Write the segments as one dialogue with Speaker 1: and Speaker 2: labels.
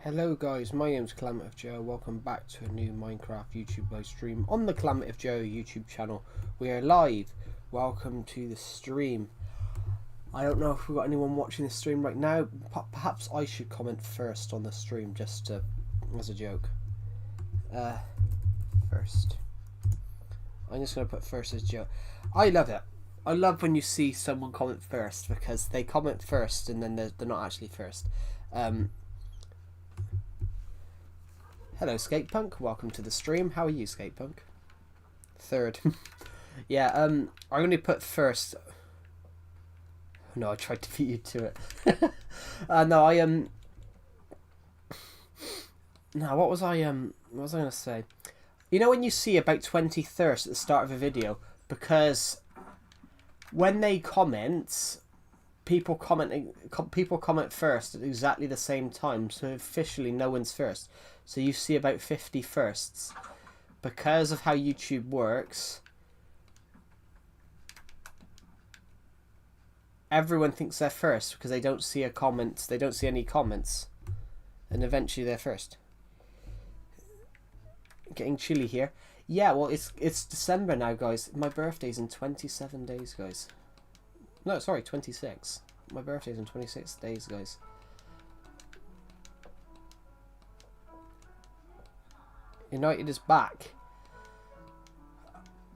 Speaker 1: Hello guys, my name's Calamity Joe. Welcome back to a new Minecraft YouTube live stream on the Calamity Joe YouTube channel. We are live. Welcome to the stream. I don't know if we've got anyone watching the stream right now. Perhaps I should comment first on the stream just as a joke. First. I'm just going to put first as a joke. I love it. I love when you see someone comment first because they comment first and then they're not actually first. Hello Skatepunk, welcome to the stream. How are you, Skatepunk? Third. Yeah, I'm going to put first. No, I tried to beat you to it. No, no, what was I going to say? You know when you see about 20 thirsts at the start of a video, because when they comment, people comment first at exactly the same time, so officially no one's first. So you see about 50 firsts. Because of how YouTube works, everyone thinks they're first because they don't see a comment, they don't see any comments, and eventually they're first. Getting chilly here. Yeah, well, it's December now, guys. My birthday's in 27 days, guys. No, sorry, 26. My birthday's in 26 days, guys. United is back.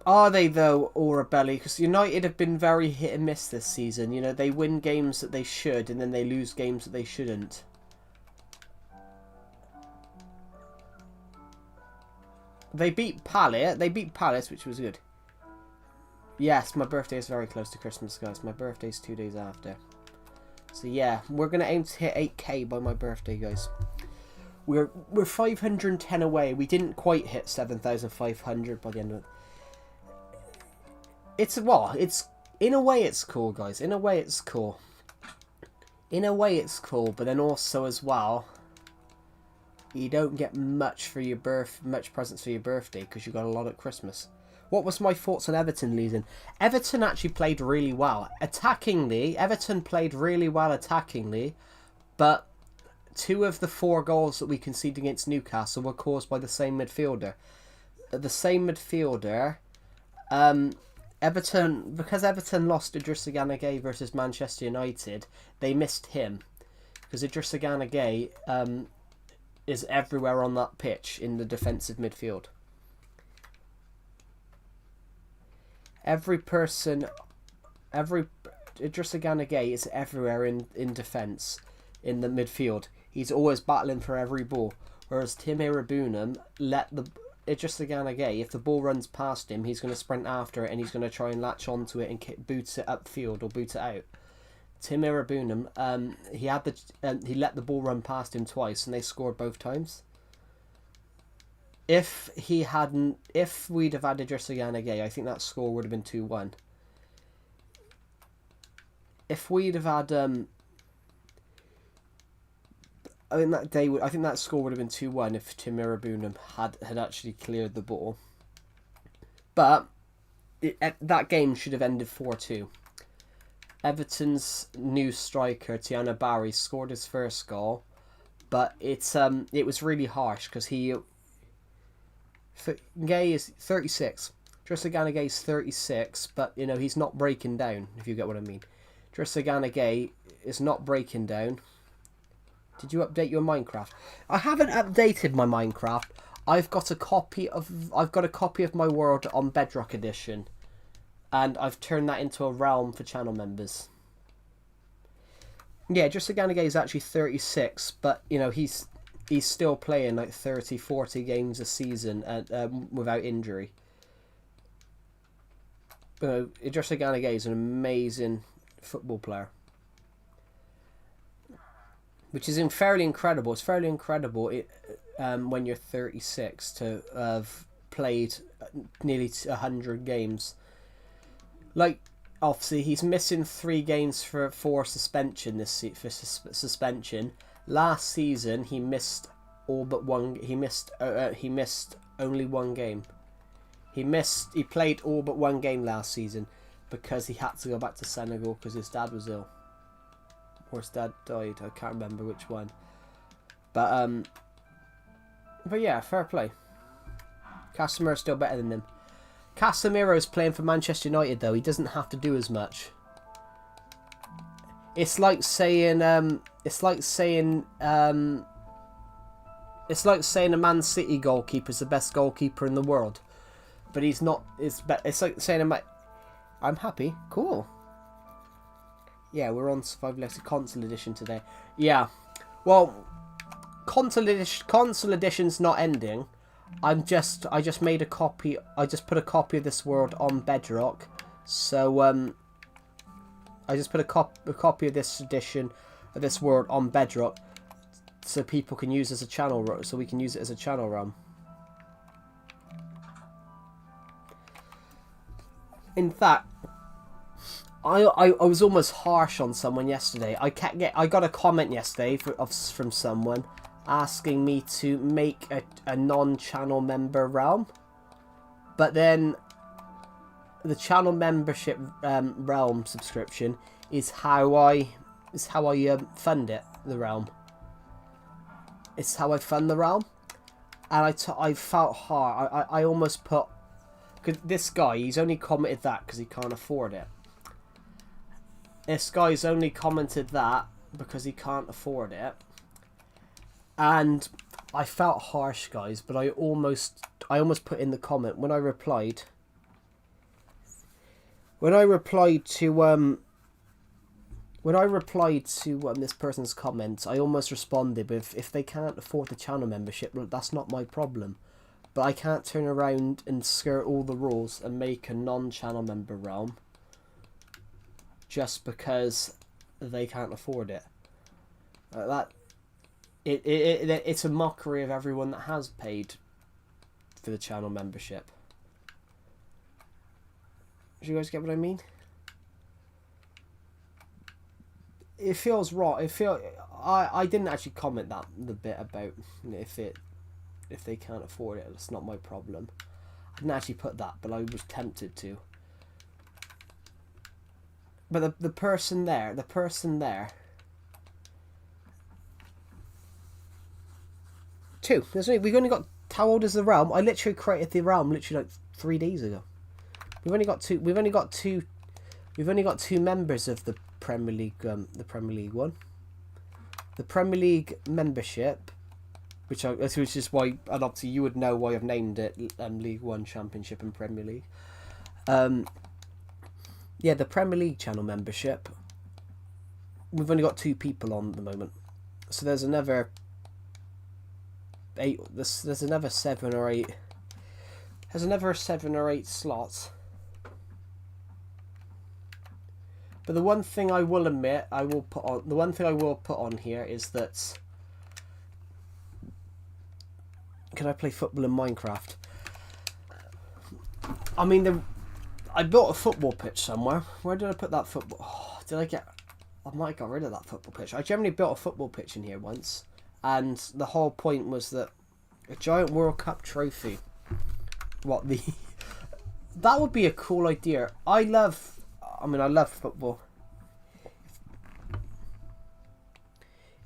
Speaker 1: Are they though, or a belly? Because United have been very hit and miss this season. You know, they win games that they should, and then they lose games that they shouldn't. They beat Palace. They beat Palace, which was good. Yes, my birthday is very close to Christmas, guys. My birthday's 2 days after. So yeah, we're gonna aim to hit 8K by my birthday, guys. We're 510 away. We didn't quite hit 7,500 by the end of it. It's in a way it's cool, guys. In a way it's cool. In a way it's cool, but then also as well, you don't get much for your much presents for your birthday because you got a lot at Christmas. What was my thoughts on Everton losing? Everton actually played really well attackingly. Everton played really well attackingly, but 2 of the 4 goals that we conceded against Newcastle were caused by the same midfielder. Everton, because Everton lost Idrissa Gana Gueye versus Manchester United, they missed him. Because Idrissa Gana Gueye is everywhere on that pitch in the defensive midfield. Idrissa Gana Gueye is everywhere in defence, in the midfield. He's always battling for every ball. Whereas Tim Irabunum Idrissa Gana Gueye, if the ball runs past him, he's going to sprint after it and he's going to try and latch onto it and boot it upfield or boot it out. Tim Irabunum, he let the ball run past him twice and they scored both times. If we'd have had Idrissa Gana Gueye, I think that score would have been 2-1. If we'd have had I think that score would have been 2-1 if Tim Irabunum had actually cleared the ball. But that game should have ended 4-2. Everton's new striker Tiana Barry scored his first goal, but it was really harsh because Gueye is 36. Idrissa Gana Gueye is 36, but you know he's not breaking down. If you get what I mean, Idrissa Gana Gueye is not breaking down. Did you update your Minecraft? I haven't updated my Minecraft. I've got a copy of my world on Bedrock Edition, and I've turned that into a realm for channel members. Yeah, Idrissa Gana Gueye is actually 36, but you know he's still playing like 30, 40 games a season without injury. Idrissa Gana Gueye is an amazing football player. Which is fairly incredible. It's fairly incredible when you're 36 to have played nearly 100 games. Like, obviously, he's missing 3 games for suspension suspension. Last season, he missed all but one. He missed only 1 game. He played all but 1 game last season because he had to go back to Senegal because his dad was ill. Or his dad died. I can't remember which one. But yeah, fair play. Casemiro's still better than him. Casemiro's playing for Manchester United though. He doesn't have to do as much. It's like saying a Man City goalkeeper is the best goalkeeper in the world, but he's not. It's like saying I'm happy. Cool. Yeah, we're on Survival Legacy Console Edition today. Yeah, well, Console Edition's not ending. I just made a copy. I just put a copy of this world on Bedrock. So I just put a copy of this edition of this world on Bedrock, so people can use it as a channel. So we can use it as a channel realm. In fact, I was almost harsh on someone yesterday. I got a comment yesterday from someone asking me to make a non-channel member realm, but then the channel membership realm subscription is how I fund it. The realm. It's how I fund the realm, and I felt hard. I almost put, because this guy, he's only commented that because he can't afford it. This guy's only commented that because he can't afford it. And I felt harsh, guys, but I almost put in the comment when I replied to this person's comments. I almost responded with, if they can't afford the channel membership, well, that's not my problem. But I can't turn around and skirt all the rules and make a non-channel member realm just because they can't afford it. It's a mockery of everyone that has paid for the channel membership. Do you guys get what I mean? It feels wrong. I didn't actually comment the bit about if they can't afford it. It's not my problem. I didn't actually put that, but I was tempted to. But the person there. Two. We've only got. How old is the realm? I literally created the realm literally like 3 days ago. We've only got two. We've only got two members of the Premier League. The Premier League one. The Premier League membership, which is why, and obviously you would know why I've named it League One, Championship, and Premier League. Yeah, the Premier League channel membership. We've only got 2 people on at the moment, so there's another 8. There's another 7 or 8. There's another 7 or 8 slots. But the one thing I will admit, I will put on here is that, can I play football in Minecraft? I mean, I built a football pitch somewhere. Where did I put that football? Oh, I might have got rid of that football pitch. I generally built a football pitch in here once, and the whole point was that a giant World Cup trophy. That would be a cool idea. I love football.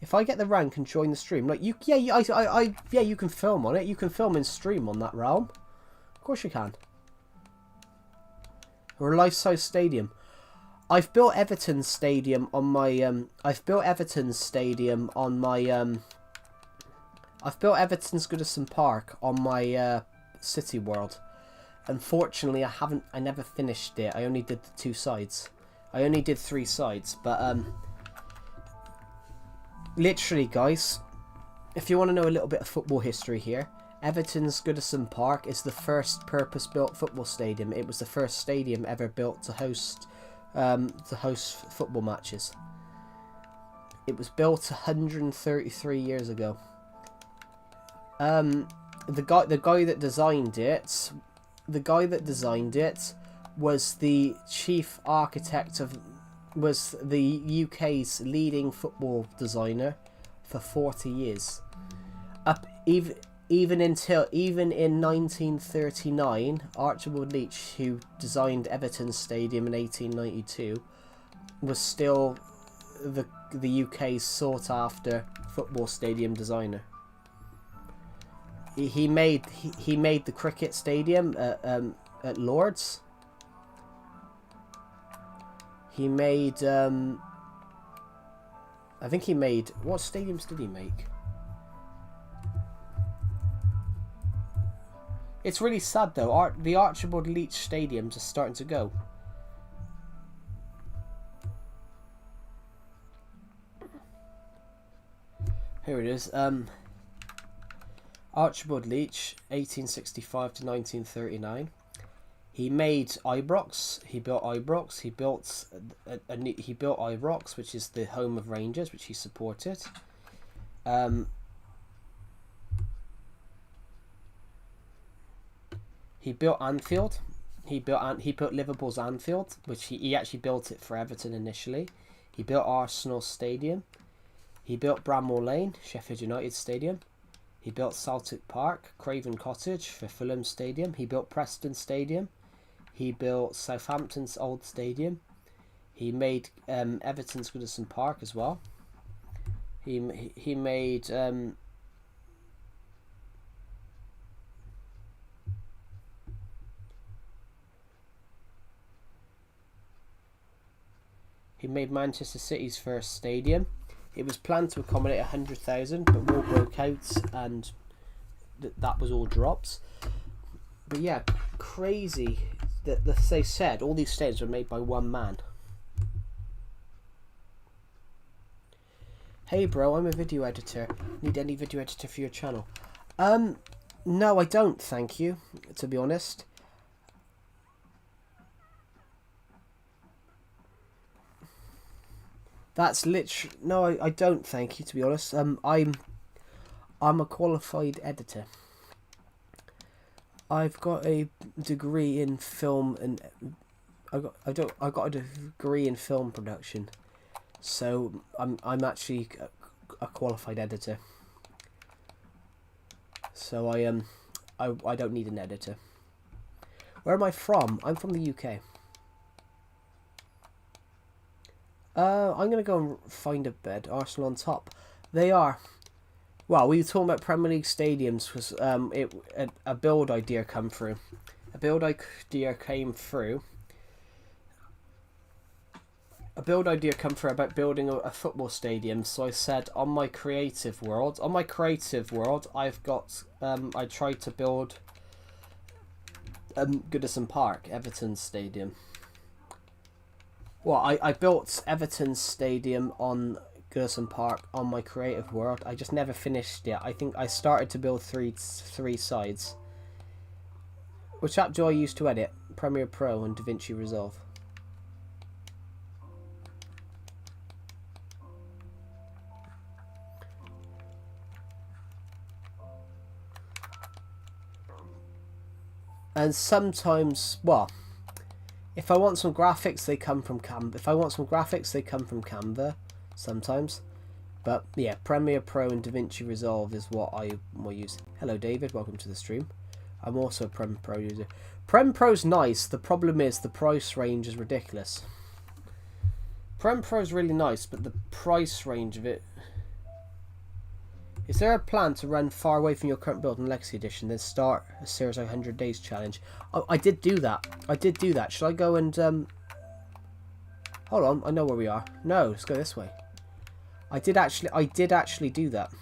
Speaker 1: If I get the rank and join the stream, like you can film on it. You can film and stream on that realm. Of course you can. Or a life-size stadium. I've built Everton's stadium on my I've built Everton's Goodison Park on my City World. Unfortunately, I never finished it. I only did the 2 sides. I only did 3 sides, but literally, guys, if you want to know a little bit of football history here, Everton's Goodison Park is the first purpose-built football stadium. It was the first stadium ever built to host football matches. It was built 133 years ago. The guy that designed it was the chief architect was the UK's leading football designer for 40 years. Even in 1939, Archibald Leach, who designed Everton Stadium in 1892, was still the UK's sought after football stadium designer. He made the cricket stadium at Lord's. He made I think he made, what stadiums did he make? It's really sad though. The Archibald Leach stadiums are starting to go. Here it is. Archibald Leach, 1865 to 1939. He made Ibrox. He built Ibrox. He built Ibrox, which is the home of Rangers, which he supported. He built Anfield. He built Liverpool's Anfield, which he actually built it for Everton initially. He built Arsenal Stadium. He built Bramall Lane, Sheffield United Stadium. He built Celtic Park, Craven Cottage for Fulham Stadium. He built Preston Stadium. He built Southampton's old stadium. He made Everton's Goodison Park as well. He made he made Manchester City's first stadium. It was planned to accommodate 100,000, but war broke out and that was all dropped. But yeah, crazy that they said all these stadiums were made by one man. Hey bro, I'm a video editor. Need any video editor for your channel? No, I don't, thank you, to be honest. That's literally... No, I don't, thank you, to be honest. I'm a qualified editor. I've got a degree in film and... I got a degree in film production. So, I'm actually a qualified editor. So, I don't need an editor. Where am I from? I'm from the UK. I'm going to go and find a bed. Arsenal on top. They are. Well, we were talking about Premier League stadiums because a build idea come through. A build idea came through. A build idea come through about building a football stadium. So I said on my creative world, I've got I tried to build Goodison Park, Everton Stadium. Well, I built Everton's stadium on Goodison Park on my creative world. I just never finished yet. I think I started to build three sides. Which app do I use to edit? Premiere Pro and DaVinci Resolve. And sometimes, well... If I want some graphics, they come from Canva. Sometimes. But yeah, Premiere Pro and DaVinci Resolve is what I will use. Hello David, welcome to the stream. I'm also a Prem Pro user. Prem Pro's nice, the problem is the price range is ridiculous. Prem Pro's really nice, but the price range of it... Is there a plan to run far away from your current build in Legacy Edition, then start a series 100 days challenge? Oh, I did do that. Should I go and... Hold on, I know where we are. No, let's go this way. I did actually do that.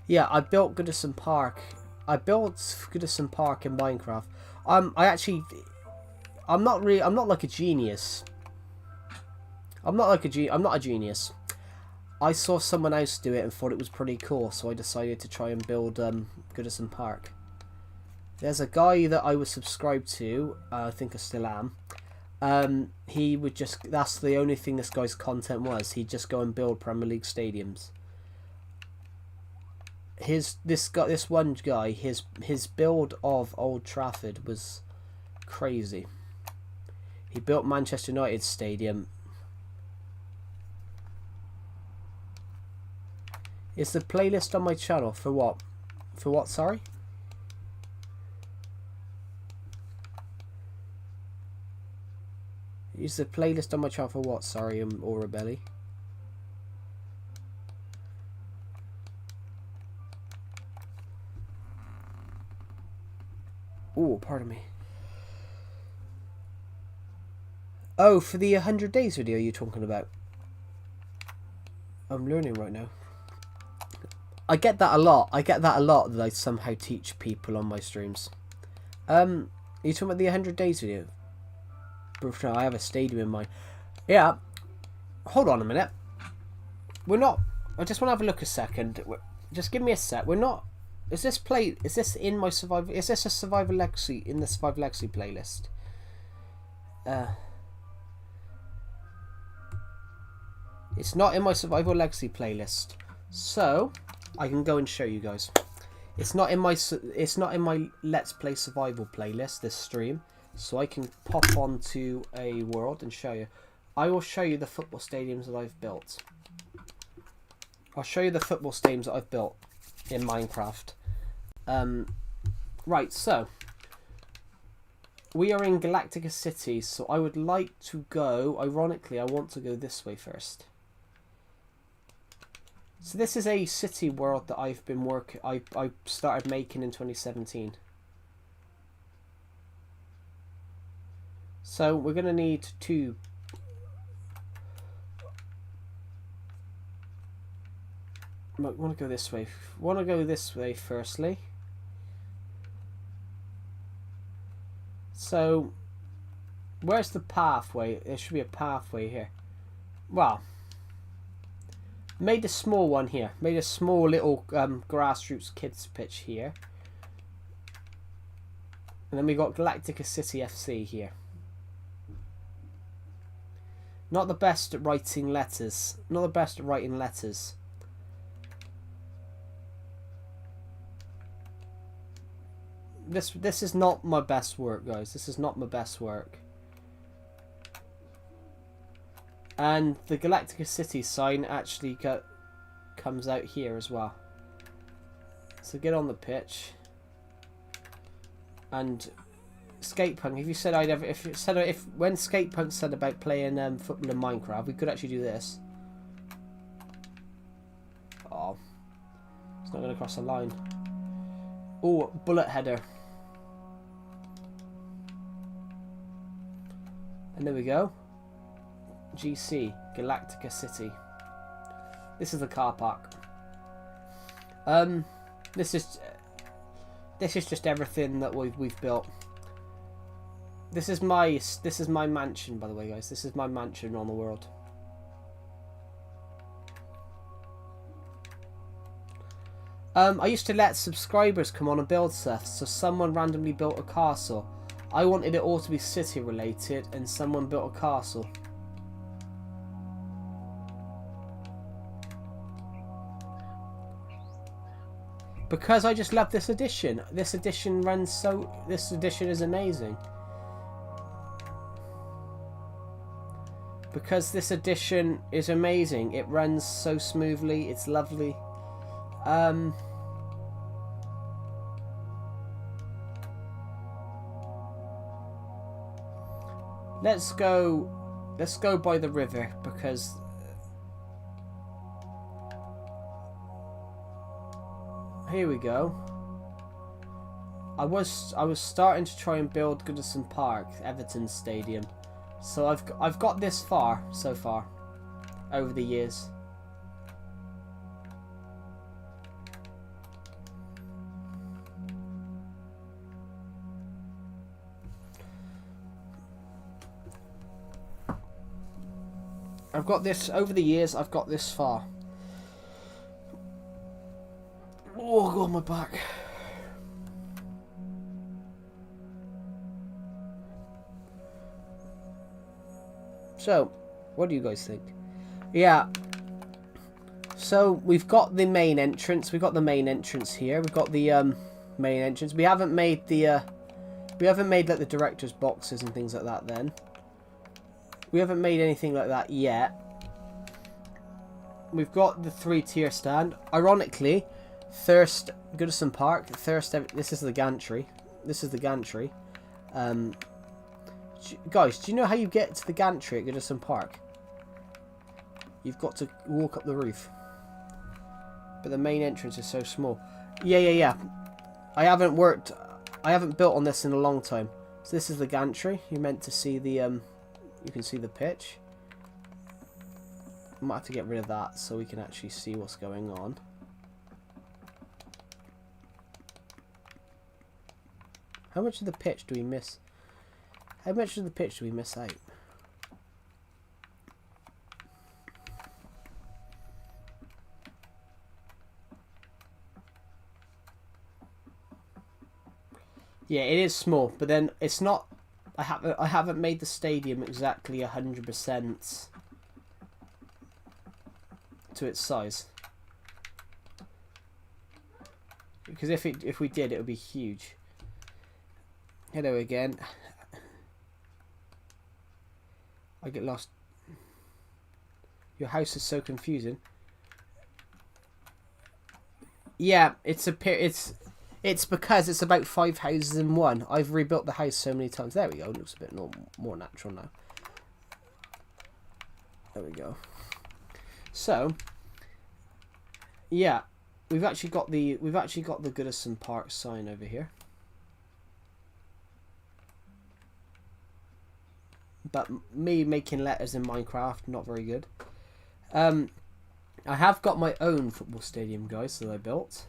Speaker 1: Yeah, I built Goodison Park. I built Goodison Park in Minecraft. I'm not like a genius. I'm not a genius. I saw someone else do it and thought it was pretty cool, so I decided to try and build Goodison Park. There's a guy that I was subscribed to, I think I still am. He would just, that's the only thing this guy's content was. He'd just go and build Premier League stadiums. This one guy, his build of Old Trafford was crazy. He built Manchester United Stadium. Is the playlist on my channel for what? For what, sorry? Is the playlist on my channel for what, sorry, Aura Belly? Oh, pardon me. Oh, for the 100 days video you're talking about. I'm learning right now. I get that a lot. I get that a lot that I somehow teach people on my streams. Are you talking about the 100 days video? No, I have a stadium in mind. Yeah. Hold on a minute. We're not... I just want to have a look a second. Just give me a sec. We're not... Is this in my survival... Is this a Survivor Legacy... In the Survivor Legacy playlist? It's not in my Survival Legacy playlist. So... I can go and show you guys. It's not in my Let's Play Survival playlist, this stream. So I can pop onto a world and show you. I will show you the football stadiums that I've built. I'll show you the football stadiums that I've built in Minecraft. Right, so we are in Galactica City, so I would like to go, ironically, I want to go this way first. So this is a city world that I've been I started making in 2017. So we're going to need to want to go this way. Want to go this way firstly. So where's the pathway? There should be a pathway here. Well, made a small one here. Made a small little grassroots kids pitch here. And then we got Galactica City FC here. Not the best at writing letters. Not the best at writing letters. This is not my best work, guys. This is not my best work. And the Galactica City sign actually comes out here as well. So get on the pitch. And Skatepunk, if you said when Skatepunk said about playing football in Minecraft, we could actually do this. Oh, it's not going to cross the line. Oh, bullet header. And there we go. GC, Galactica City. This is the car park. This is just everything that we've built. This is my mansion, by the way, guys. This is my mansion on the world. I used to let subscribers come on and build stuff, so someone randomly built a castle. I wanted it all to be city related, and someone built a castle. Because I just love this edition. This edition is amazing. Because this edition is amazing. It runs so smoothly. It's lovely. Let's go by the river, because here we go. I was starting to try and build Goodison Park, Everton Stadium. So I've got this far so far over the years. I've got this over the years. I've got this far. Oh God, my back. So, what do you guys think? Yeah. So we've got the main entrance. We've got the main entrance here. We've got the main entrance. We haven't made the like the director's boxes and things like that. Then we haven't made anything like that yet. We've got the 3-tier stand. Ironically, Thirst Goodison Park. This is the gantry. This is the gantry. Guys, do you know how you get to the gantry at Goodison Park? You've got to walk up the roof. But the main entrance is so small. Yeah. I haven't worked I haven't built on this in a long time. So this is the gantry. You're meant to see the you can see the pitch. I might have to get rid of that so we can actually see what's going on. How much of the pitch do we miss? How much of the pitch do we miss out? Yeah, it is small, but then it's not. I haven't made the stadium exactly 100% to its size. Because if we did, it would be huge. Hello again. I get lost. Your house is so confusing. Yeah, it's because it's about 5 houses in one. I've rebuilt the house so many times. There we go. It looks a bit more natural now. There we go. So, yeah, we've actually got the Goodison Park sign over here. But me making letters in Minecraft, not very good. I have got my own football stadium, guys, that I built.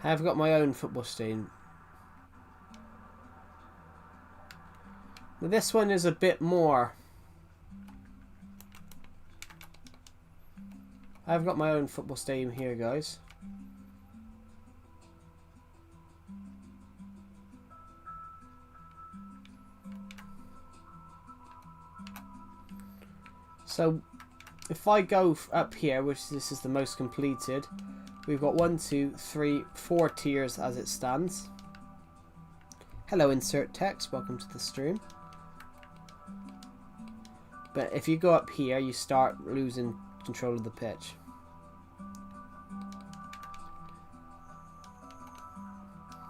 Speaker 1: I have got my own football stadium. Now this one is a bit more. I've got my own football stadium here, guys. So, if I go up here, which this is the most completed, we've got 1, 2, 3, 4 tiers as it stands. Hello, insert text. Welcome to the stream. But if you go up here, you start losing control of the pitch.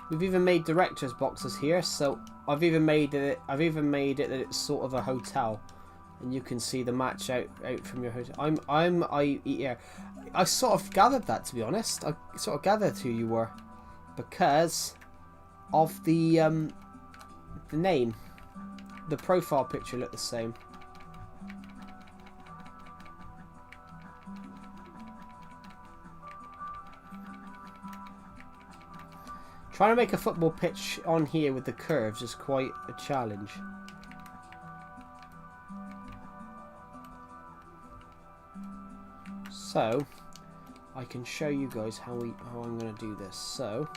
Speaker 1: We've even made directors boxes here, so I've even made it that it's sort of a hotel, and you can see the match out from your hotel. I sort of gathered that, to be honest. I sort of gathered who you were because of the name. The profile picture looked the same. Trying to make a football pitch on here with the curves is quite a challenge. So, I can show you guys how I'm going to do this. So,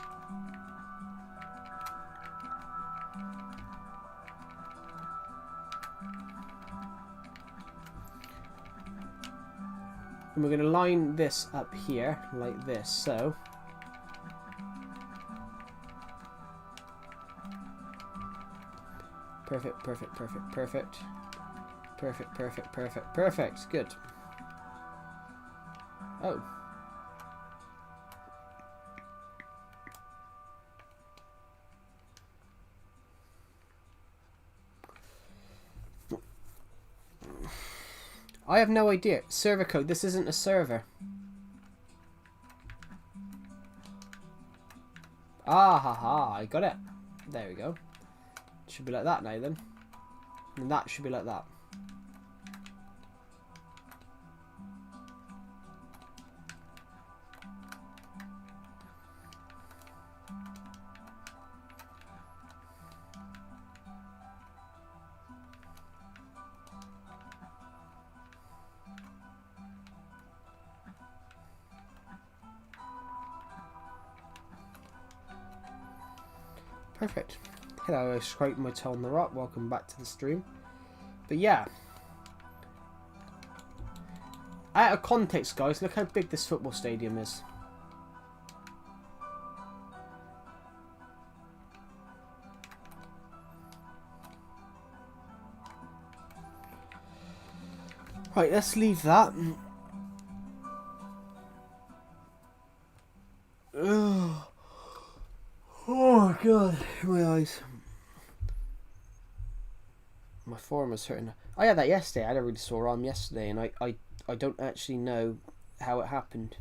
Speaker 1: and we're going to line this up here like this. So, perfect, perfect, perfect, perfect. Perfect, perfect, perfect, perfect. Good. Oh. I have no idea. Server code. This isn't a server. Ah, ha, ha. I got it. There we go. Should be like that now then. And that should be like that. Perfect. Hello, I scraped my toe on the rock. Welcome back to the stream. But yeah. Out of context, guys, look how big this football stadium is. Right, let's leave that. Oh god, my eyes. My forearm was hurting. I had that yesterday. I had a really sore arm yesterday, and I don't actually know how it happened.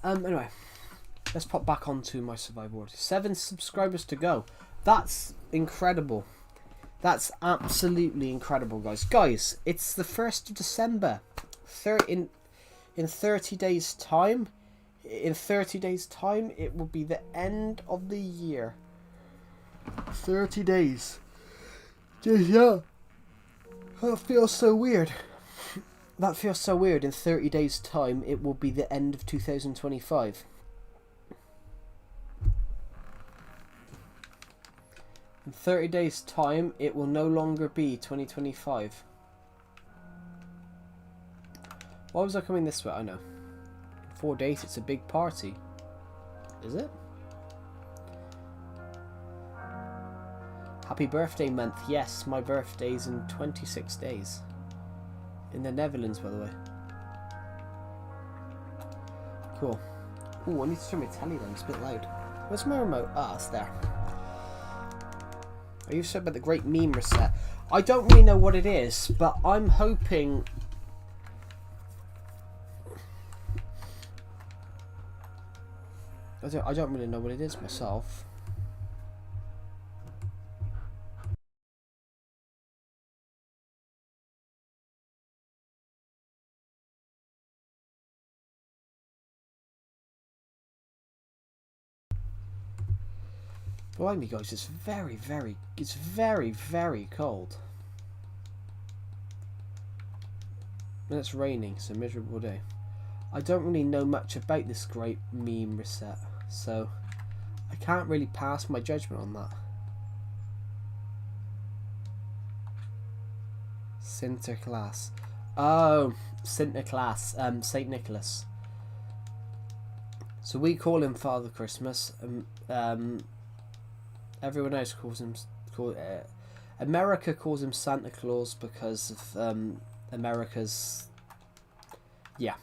Speaker 1: Anyway, let's pop back onto my survival board. 7 subscribers to go. That's incredible. That's absolutely incredible, guys. Guys, it's the 1st of December. In 30 days' time, it will be the end of the year. 30 days. Yeah. That feels so weird. That feels so weird. In 30 days' time, it will be the end of 2025. In 30 days' time, it will no longer be 2025. Why was I coming this way? I know. 4 days, it's a big party. Is it? Happy birthday month. Yes, my birthday's in 26 days. In the Netherlands, by the way. Cool. Ooh, I need to turn my telly down. It's a bit loud. Where's my remote? Ah, it's there. Are you said about the great meme reset? I don't really know what it is, but I'm hoping... I don't really know what it is myself. Behind me, guys, it's very, very cold. And it's raining, it's a miserable day. I don't really know much about this great meme reset, so I can't really pass my judgment on that. Sinterklaas. Oh, Sinterklaas. Saint Nicholas. So we call him Father Christmas. Everyone else calls him. America calls him Santa Claus because of America's. Yeah.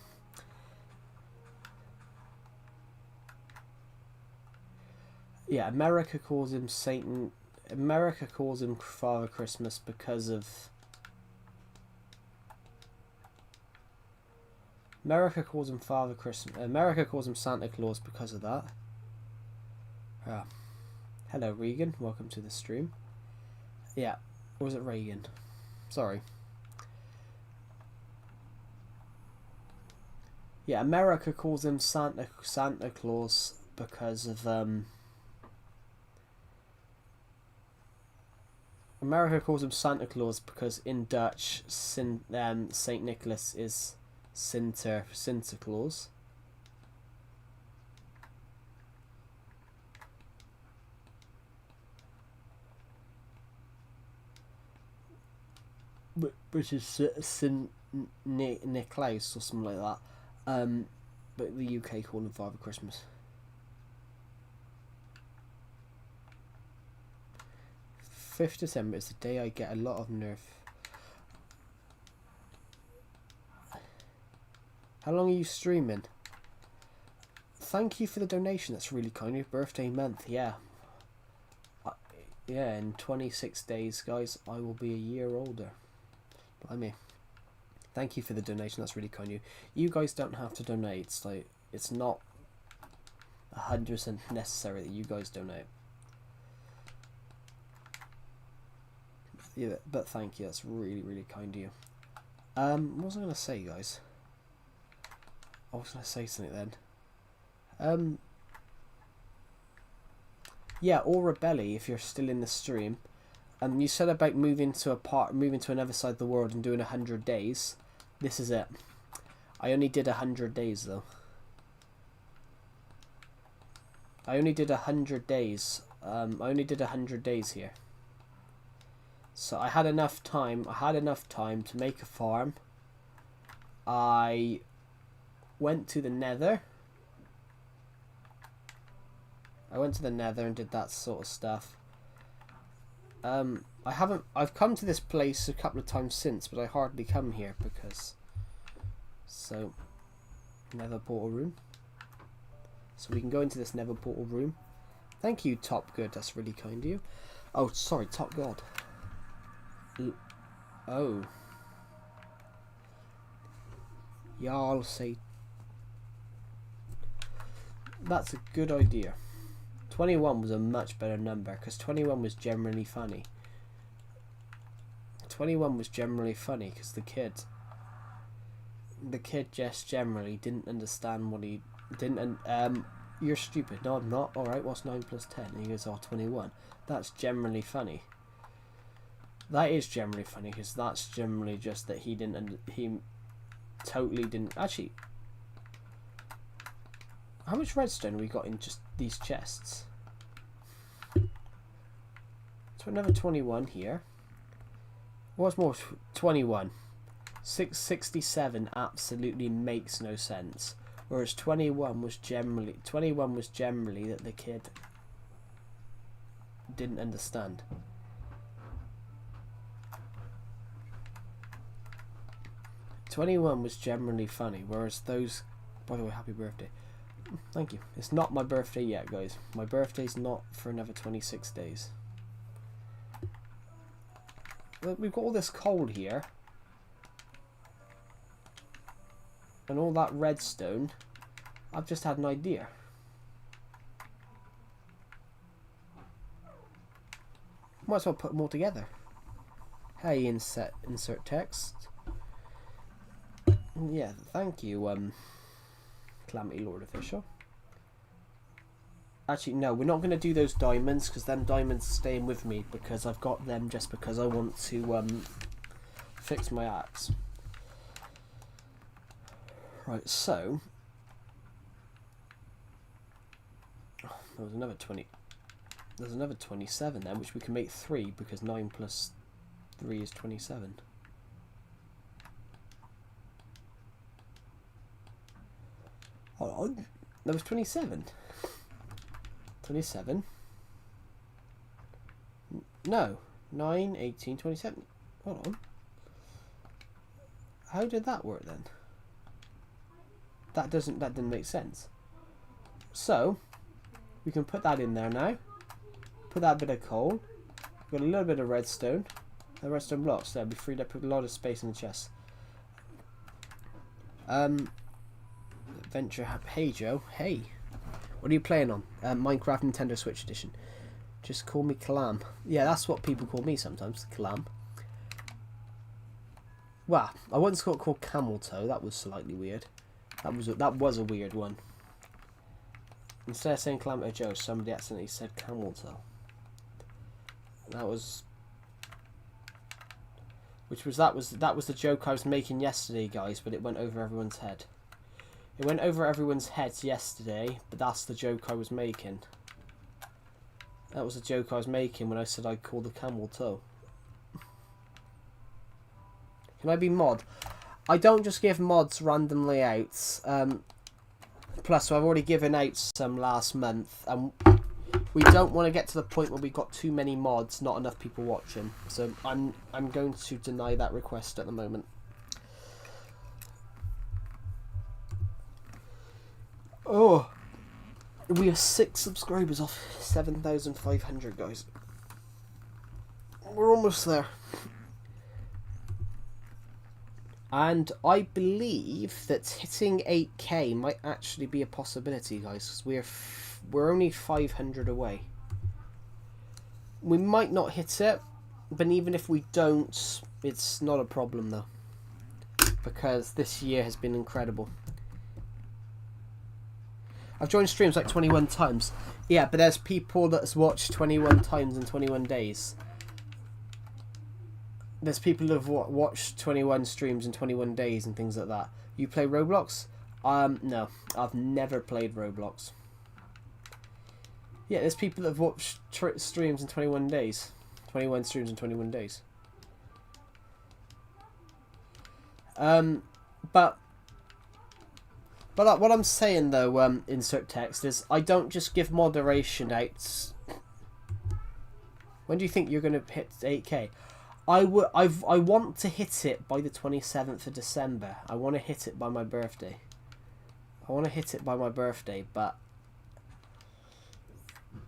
Speaker 1: Yeah, America calls him Satan. America calls him Father Christmas because of. America calls him Father Christmas. America calls him Santa Claus because of that. Hello, Regan. Welcome to the stream. Yeah, or was it Reagan? Sorry. Yeah, America calls him Santa Claus because of America calls him Santa Claus because in Dutch, Saint Nicholas is Sinter Claus. Which is Saint Nicholas or something like that. But the UK call him Father Christmas. 5th December is the day I get a lot of nerve. How long are you streaming? Thank you for the donation. That's really kind of you. Birthday month, yeah. Yeah, in 26 days, guys, I will be a year older. Blimey. Thank you for the donation. That's really kind of you. You guys don't have to donate. It's like it's not 100% necessary that you guys donate. Yeah, but thank you. That's really, really kind of you. What was I gonna say, guys? I was gonna say something then. Yeah, or Rebelli, if you're still in the stream. You said about moving to another side of the world and doing 100 days. This is it. I only did 100 days though. I only did 100 days. I only did 100 days here. So I had enough time. I had enough time to make a farm. I went to the Nether. I went to the Nether and did that sort of stuff. I've come to this place a couple of times since, but I hardly come here because... So, Nether portal room. So we can go into this Nether portal room. Thank you, Top Good. That's really kind of you. Oh, sorry, Top God. Oh. Y'all say... That's a good idea. 21 was a much better number because 21 was generally funny. 21 was generally funny because the kid just generally didn't understand what he didn't. You're stupid. No, I'm not. All right, what's 9 plus 10? And he goes, oh, 21. That's generally funny. That is generally funny because that's generally just that he didn't. He totally didn't. Actually, how much redstone have we got in just these chests? So another 21 here. What's more? 21. 667 absolutely makes no sense. Whereas 21 was generally that the kid didn't understand. '21 was generally funny, whereas those... By the way, happy birthday. Thank you. It's not my birthday yet, guys. My birthday's not for another 26 days. We've got all this coal here. And all that redstone. I've just had an idea. Might as well put them all together. Hey, insert text. Yeah, thank you, Calamity Lord Official. Actually, no, we're not going to do those diamonds because them diamonds are staying with me because I've got them just because I want to fix my axe. Right, so there's another 20. There's another 27 then, which we can make 3 because 9 plus 3 is 27. Hold on, there was 27. 27. No, 9, 18, 27. Hold on. How did that work then? That didn't make sense. So we can put that in there now. Put that bit of coal. We've got a little bit of redstone. The redstone blocks. That'll be freed up a lot of space in the chest. Adventure Hub. Hey Joe. Hey. What are you playing on? Minecraft Nintendo Switch Edition. Just call me Clam. Yeah, that's what people call me sometimes. Clam. Well, I once got called Camel Toe. That was slightly weird. That was a weird one. Instead of saying Calamity Joe, somebody accidentally said Camel Toe. That was the joke I was making yesterday, guys, but it went over everyone's head. It went over everyone's heads yesterday, but that's the joke I was making. That was the joke I was making when I said I'd call the camel toe. Can I be mod? I don't just give mods random layouts. Plus, I've already given out some last month, and we don't want to get to the point where we've got too many mods, not enough people watching. So I'm going to deny that request at the moment. Oh, we are 6 subscribers off 7,500, guys. We're almost there. And I believe that hitting 8k might actually be a possibility, guys, because we're only 500 away. We might not hit it, but even if we don't, it's not a problem though, because this year has been incredible. I've joined streams like 21 times. Yeah, but there's people that's watched 21 times in 21 days. There's people who have watched 21 streams in 21 days and things like that. You play Roblox? No, I've never played Roblox. Yeah, there's people that have watched streams in 21 days. 21 streams in 21 days. But But what I'm saying though, insert text, is I don't just give moderation out. When do you think you're gonna hit 8K? I want to hit it by the 27th of December. I want to hit it by my birthday. But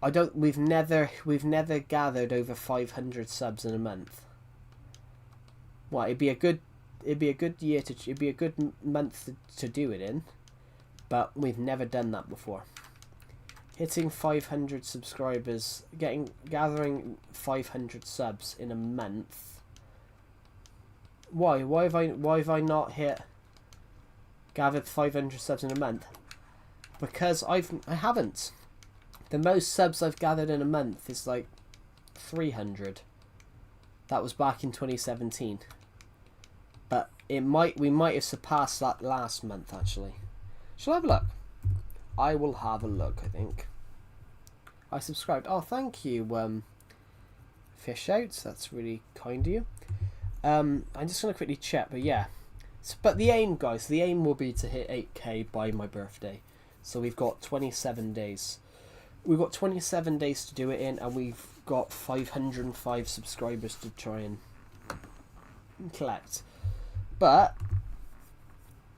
Speaker 1: I don't. We've never gathered over 500 subs in a month. Well, it'd be a good year to. It'd be a good month to do it in, but we've never done that before. Hitting 500 subscribers, gathering 500 subs in a month. Why have I not gathered 500 subs in a month? Because I haven't. The most subs I've gathered in a month is like 300. That was back in 2017. But we might have surpassed that last month actually. Shall I have a look? I will have a look, I think. I subscribed. Oh, thank you, Fish Outs. That's really kind of you. I'm just going to quickly check, but yeah. But the aim, guys, the aim will be to hit 8K by my birthday. So we've got 27 days. We've got 27 days to do it in, and we've got 505 subscribers to try and collect. But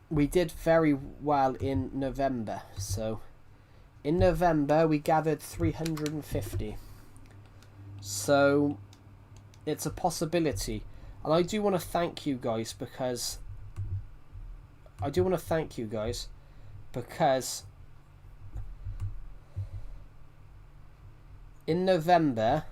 Speaker 1: we did very well in November. So in November, we gathered 350. So it's a possibility. And I do want to thank you guys because in November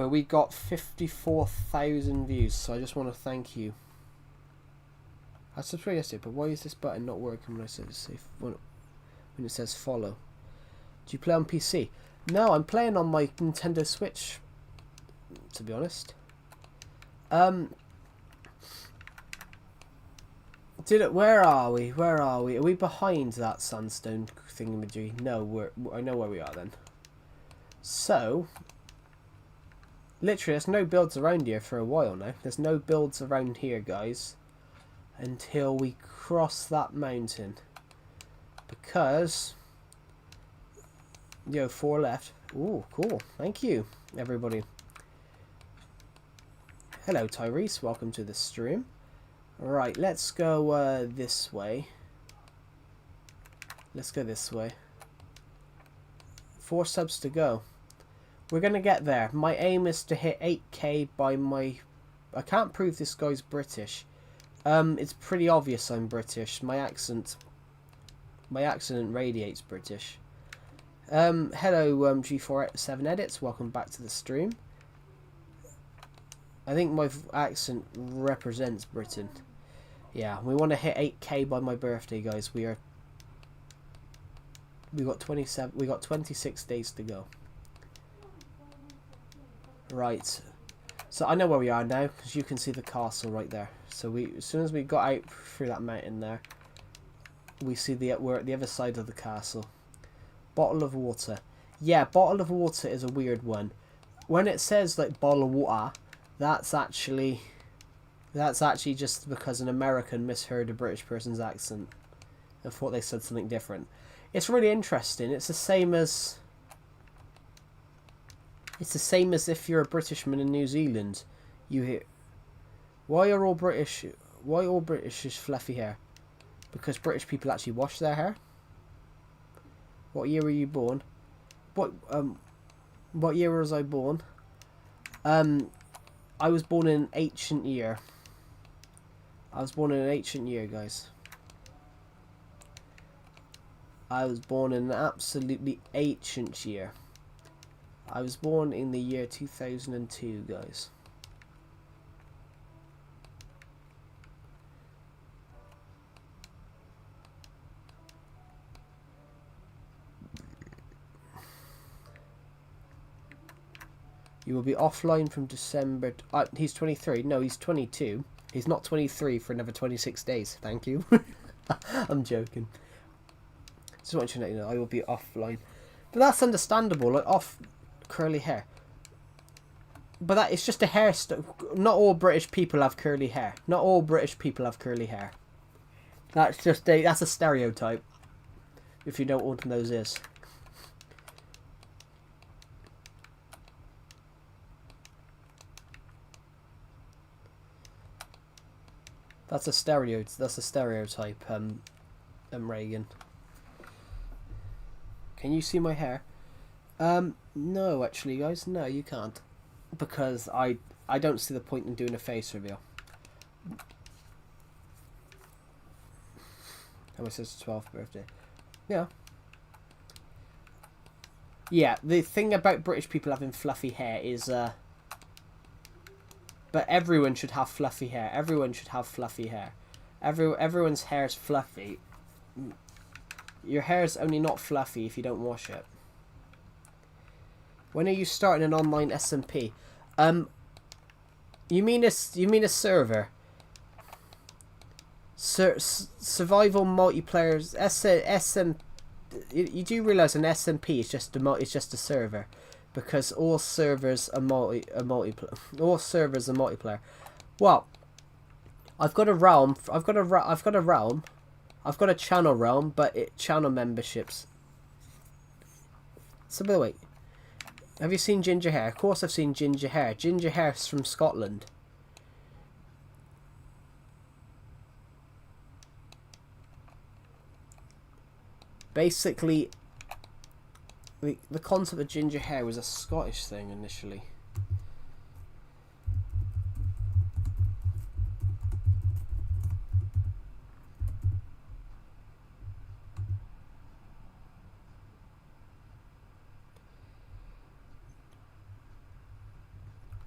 Speaker 1: we got 54,000 views, so I just want to thank you. I subscribed yesterday, but why is this button not working when I say when it says follow? Do you play on PC? No, I'm playing on my Nintendo Switch, to be honest. Where are we? Are we behind that sandstone thingamajig? No, I know where we are then. So, literally, there's no builds around here for a while now. There's no builds around here, guys, until we cross that mountain. Because, 4 left. Ooh, cool. Thank you, everybody. Hello, Tyrese. Welcome to the stream. Right, let's go this way. Let's go this way. 4 subs to go. We're going to get there. My aim is to hit 8K by my... I can't prove this guy's British. It's pretty obvious I'm British. My accent radiates British. Hello, G47 Edits. Welcome back to the stream. I think my accent represents Britain. Yeah, we want to hit 8K by my birthday, guys. We got 26 days to go. Right. So I know where we are now because you can see the castle right there. So as soon as we got out through that mountain there, we see we're at the other side of the castle. Bottle of water. Yeah, bottle of water is a weird one. When it says like bottle of water, that's actually just because an American misheard a British person's accent and thought they said something different. It's really interesting. It's the same as if you're a Britishman in New Zealand. You hear, why all British is fluffy hair? Because British people actually wash their hair. What year were you born? What year was I born? I was born in an ancient year. Guys. I was born in an absolutely ancient year. I was born in the year 2002, guys. You will be offline from December... he's 23. No, he's 22. He's not 23 for another 26 days. Thank you. I'm joking. Just want you to know, I will be offline. But that's understandable. Like, off curly hair. But that it's just a hair. Not all British people have curly hair. Not all British people have curly hair. That's just that's a stereotype. If you know what one of those is. That's a stereotype. Reagan. Can you see my hair? No, actually, guys, no, you can't, because I don't see the point in doing a face reveal. How much is 12th birthday? Yeah. Yeah, the thing about British people having fluffy hair is, but everyone should have fluffy hair. Everyone should have fluffy hair. Everyone's hair is fluffy. Your hair is only not fluffy if you don't wash it. When are you starting an online SMP? You mean a server? Survival multiplayer SM. You do realize an SMP is just a server, because all servers are multiplayer. All servers are multiplayer. Well, I've got a realm. I've got a channel realm, but channel memberships. So by the way, have you seen Ginger Hair? Of course I've seen Ginger Hair. Ginger Hair's from Scotland. Basically, the concept of ginger hair was a Scottish thing initially.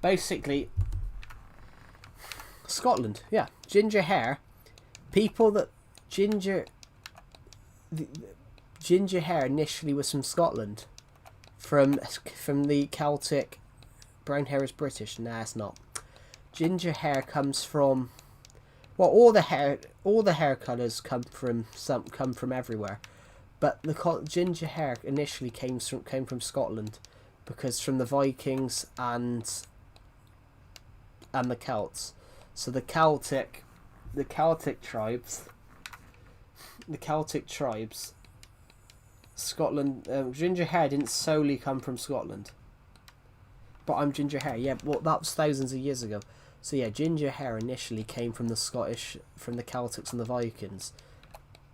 Speaker 1: Basically, Scotland, yeah. Ginger hair. People that ginger hair initially was from Scotland. From the Celtic. Brown hair is British. Nah, it's not. Ginger hair comes from, well, all the hair colours come from everywhere, but the ginger hair initially came from Scotland, because from the Vikings and the Celts. So the Celtic tribes, Scotland, ginger hair didn't solely come from Scotland. But I'm ginger hair, yeah, well, that was thousands of years ago. So yeah, ginger hair initially came from the Celtics and the Vikings.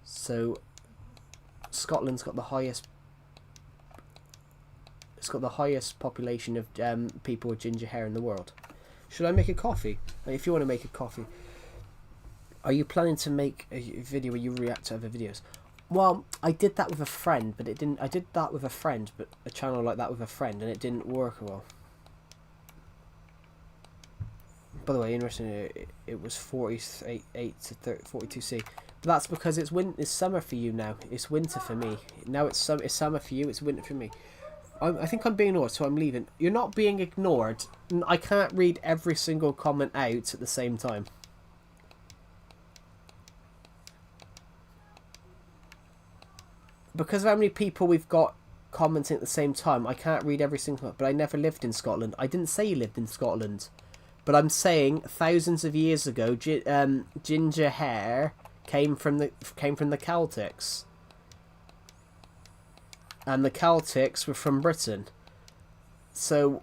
Speaker 1: So Scotland's got the highest. It's got the highest population of people with ginger hair in the world. Should I make a coffee? If you want to make a coffee, are you planning to make a video where you react to other videos? Well, I did that with a friend, but it didn't. I did that with a friend, but a channel like that with a friend, and it didn't work well. By the way, interesting. It was 48 to 42C. But that's because it's summer for you now. It's winter for me. Now it's summer for you. It's winter for me. I think I'm being ignored, so I'm leaving. You're not being ignored. I can't read every single comment out at the same time. Because of how many people we've got commenting at the same time, I can't read every single. But I never lived in Scotland. I didn't say you lived in Scotland, but I'm saying thousands of years ago, ginger hair came from the Celtics, and the Celtics were from Britain. So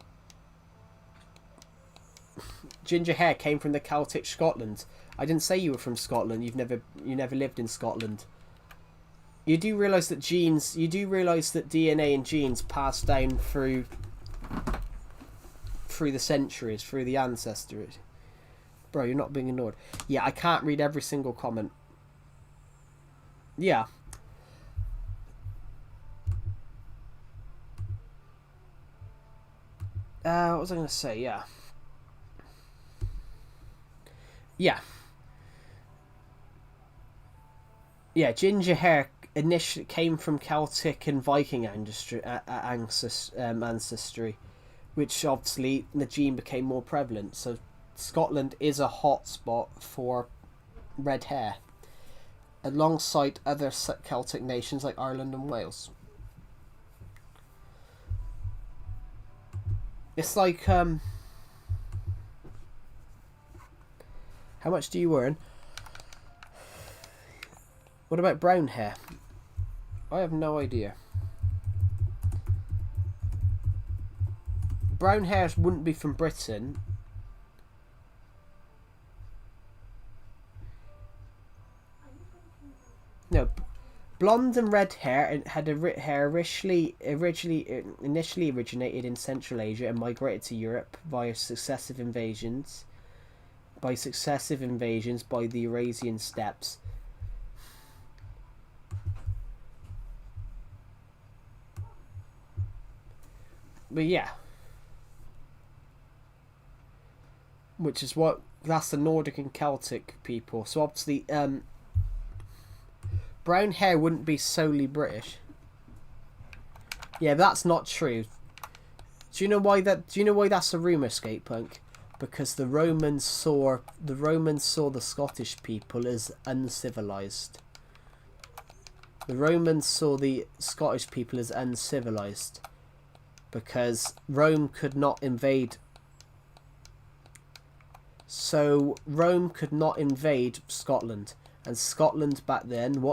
Speaker 1: ginger hair came from the Celtic Scotland. I didn't say you were from Scotland. You never lived in Scotland. You do realise that DNA and genes pass down through the centuries, through the ancestors. Bro, you're not being ignored. Yeah, I can't read every single comment. Yeah. What was I going to say? Yeah. Yeah. Yeah, ginger hair initially came from Celtic and Viking ancestry, which obviously the gene became more prevalent. So Scotland is a hotspot for red hair, alongside other Celtic nations like Ireland and Wales. It's like How much do you earn? What about brown hair? I have no idea. Brown hairs wouldn't be from Britain. No, blonde and red hair had initially originated in Central Asia and migrated to Europe via successive invasions by the Eurasian steppes. But yeah, which is what that's the Nordic and Celtic people. So obviously, brown hair wouldn't be solely British. Yeah, but that's not true. Do you know why that's a rumour, Skatepunk? Because the Romans saw the Scottish people as uncivilized. The Romans saw the Scottish people as uncivilized because Rome could not invade. So Rome could not invade Scotland, and Scotland back then,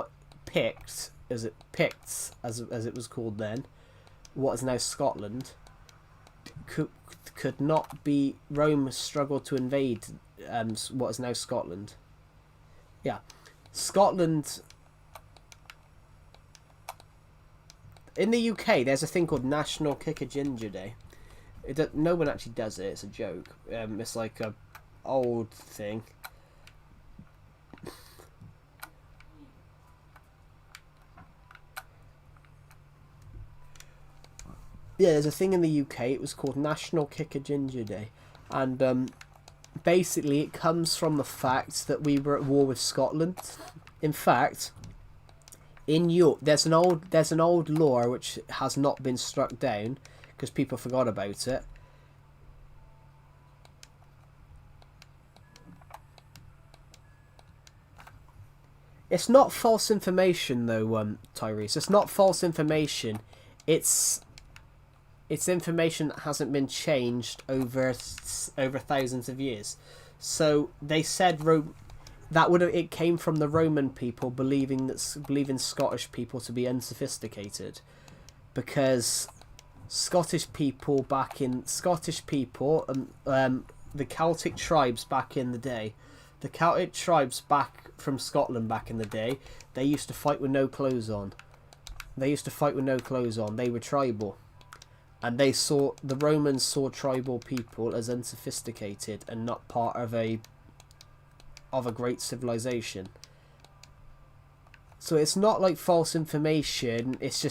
Speaker 1: Picts as it was called then, what is now Scotland, could not be. Rome struggled to invade what is now Scotland. Yeah, Scotland. In the UK, there's a thing called National Kick a Ginger Day. No one actually does it. It's a joke. It's like a old thing. Yeah, there's a thing in the UK. It was called National Kick a Ginger Day, and basically it comes from the fact that we were at war with Scotland. In fact, in York, there's an old law which has not been struck down because people forgot about it. It's not false information though, Tyrese. It's not false information. It's information that hasn't been changed over thousands of years. So they said it came from the Roman people believing Scottish people to be unsophisticated, because the Celtic tribes back in the day, the Celtic tribes back from Scotland back in the day, they used to fight with no clothes on. They were tribal. And the Romans saw tribal people as unsophisticated and not part of a great civilization. So it's not like false information. It's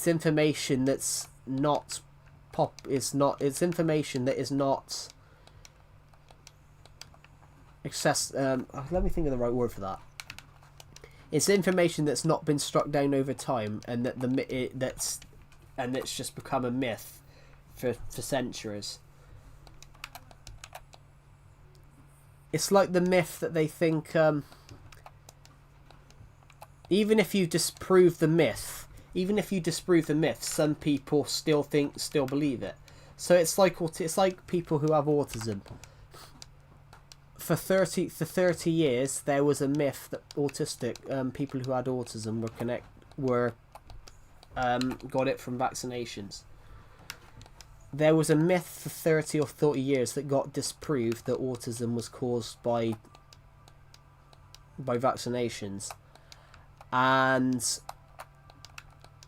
Speaker 1: information that's not It's information that is not let me think of the right word for that. It's information that's not been struck down over time, and that's just become a myth for centuries. It's like the myth that they think even if you disprove the myth, some people still believe it. So it's like people who have autism. For 30 years, there was a myth that people who had autism got it from vaccinations. There was a myth for 30 or 40 years that got disproved that autism was caused by vaccinations, and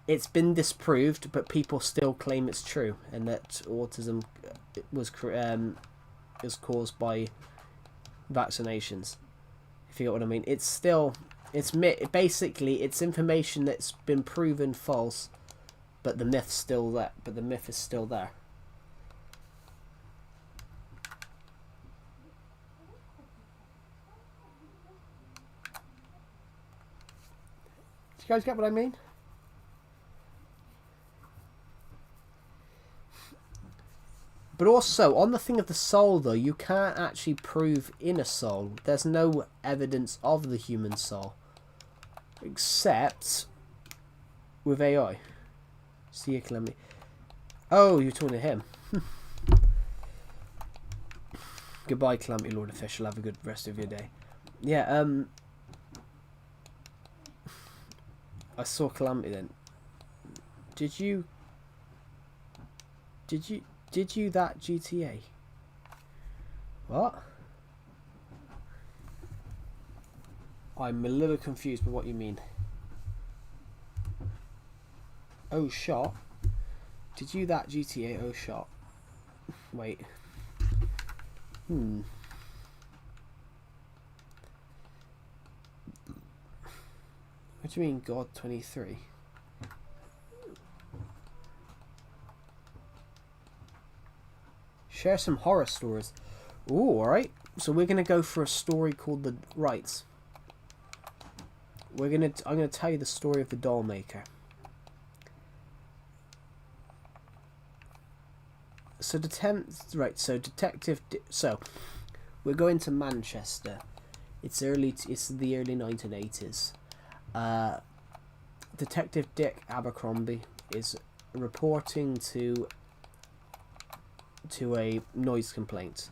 Speaker 1: it's been disproved, but people still claim it's true and that autism was caused by vaccinations. If you get what I mean, it's information that's been proven false, but the myth is still there. Do you guys get what I mean? But also, on the thing of the soul, though, you can't actually prove inner soul. There's no evidence of the human soul. Except with AI. See you, Clemmy. Oh, you're talking to him. Goodbye, Calamity Lord Official. Have a good rest of your day. Yeah, I saw Calamity then. Did you that GTA? What? I'm a little confused by what you mean. Oh shot. Did you that GTA oh shot? Wait. What do you mean God 23? Share some horror stories. Ooh, alright. So we're gonna go for a story called the Rights. I'm gonna tell you the story of the doll maker. So so we're going to Manchester. It's the early 1980s. Detective Dick Abercrombie is reporting to a noise complaint.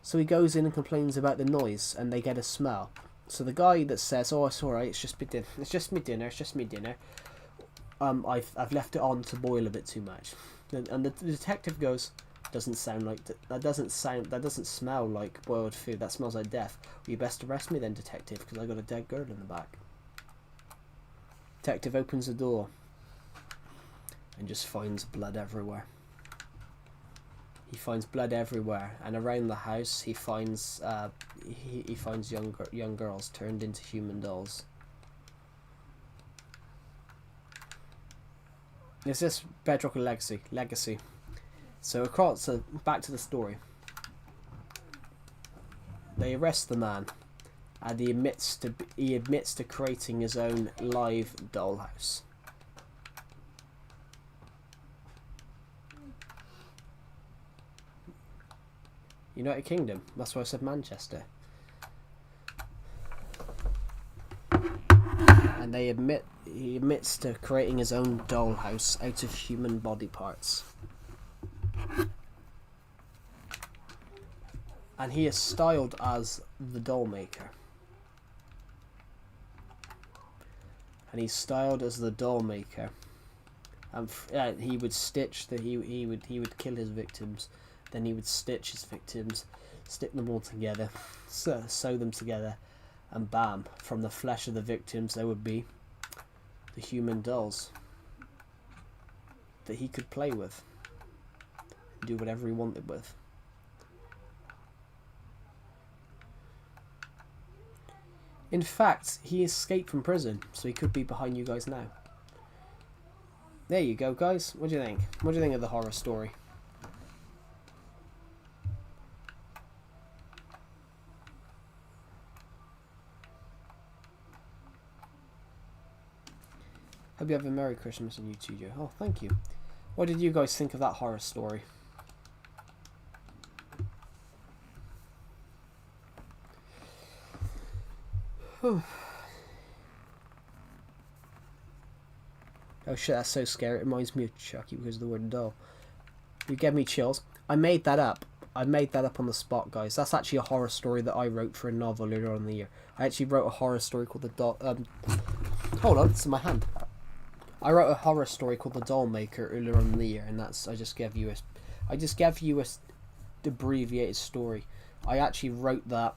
Speaker 1: So he goes in and complains about the noise, and they get a smell. So the guy that says, "Oh, it's alright. It's just me dinner. I've left it on to boil a bit too much." And the detective goes, "Doesn't sound like that. Doesn't smell like boiled food. That smells like death. Well, you best arrest me then, detective, because I got a dead girl in the back." Detective opens the door and just finds blood everywhere. He finds blood everywhere, and around the house he finds young girls turned into human dolls. Is this Bedrock Legacy? So back to the story. They arrest the man, and he admits to creating his own live dollhouse. United Kingdom. That's why I said Manchester. And he admits to creating his own dollhouse out of human body parts. And he is styled as the doll maker. And he would kill his victims. Then he would stitch his victims, stick them all together, sew them together, and bam, from the flesh of the victims there would be the human dolls that he could play with, do whatever he wanted with. In fact, he escaped from prison, so he could be behind you guys now. There you go, guys. What do you think? What do you think of the horror story? Hope you have a Merry Christmas and you too, Joe. Oh, thank you. What did you guys think of that horror story? Oh shit, that's so scary. It reminds me of Chucky because of the word doll. You gave me chills. I made that up. On the spot, guys. That's actually a horror story that I wrote for a novel earlier on in the year. I actually wrote a horror story called The Doll... hold on, it's in my hand. I wrote a horror story called The Doll Maker earlier on in the year, and I just gave you a abbreviated story. I actually wrote that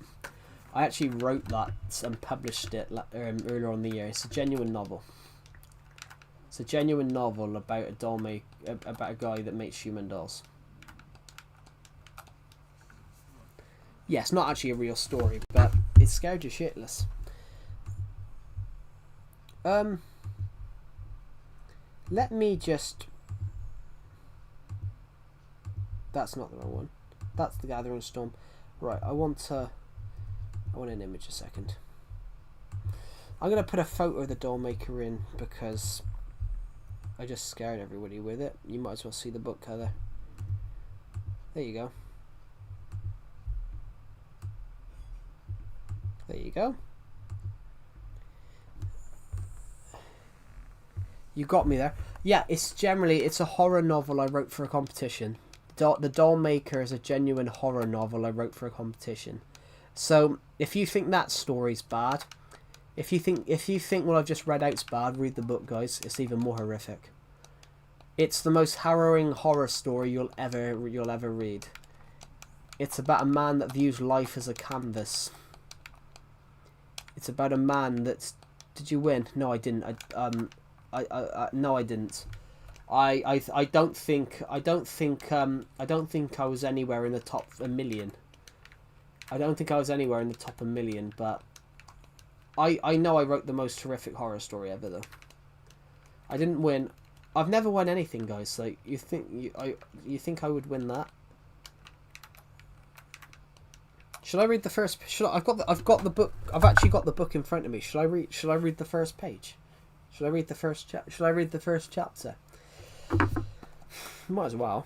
Speaker 1: and published it earlier on in the year. It's a genuine novel. It's a genuine novel about about a guy that makes human dolls. Yeah, it's not actually a real story, but it scared you shitless. Let me just... That's not the wrong one. That's the Gathering Storm. Right, I want an image a second. I'm going to put a photo of the doll maker in because I just scared everybody with it. You might as well see the book cover. There you go. There you go. You got me there. Yeah, it's a horror novel I wrote for a competition. The Doll Maker is a genuine horror novel I wrote for a competition. So if you think that story's bad, if you think what I've just read out's bad, read the book, guys. It's even more horrific. It's the most harrowing horror story you'll ever read. It's about a man that views life as a canvas. It's about a man that's... Did you win? No, I didn't. No, I didn't. I don't think I was anywhere in the top 1 million. I don't think I was anywhere in the top 1 million, but I know I wrote the most horrific horror story ever, though. I didn't win. I've never won anything, guys. Like, you think I would win that? Should I read the first? I've got the book. I've actually got the book in front of me. Should I read the first page? Should I read the first chapter? Might as well.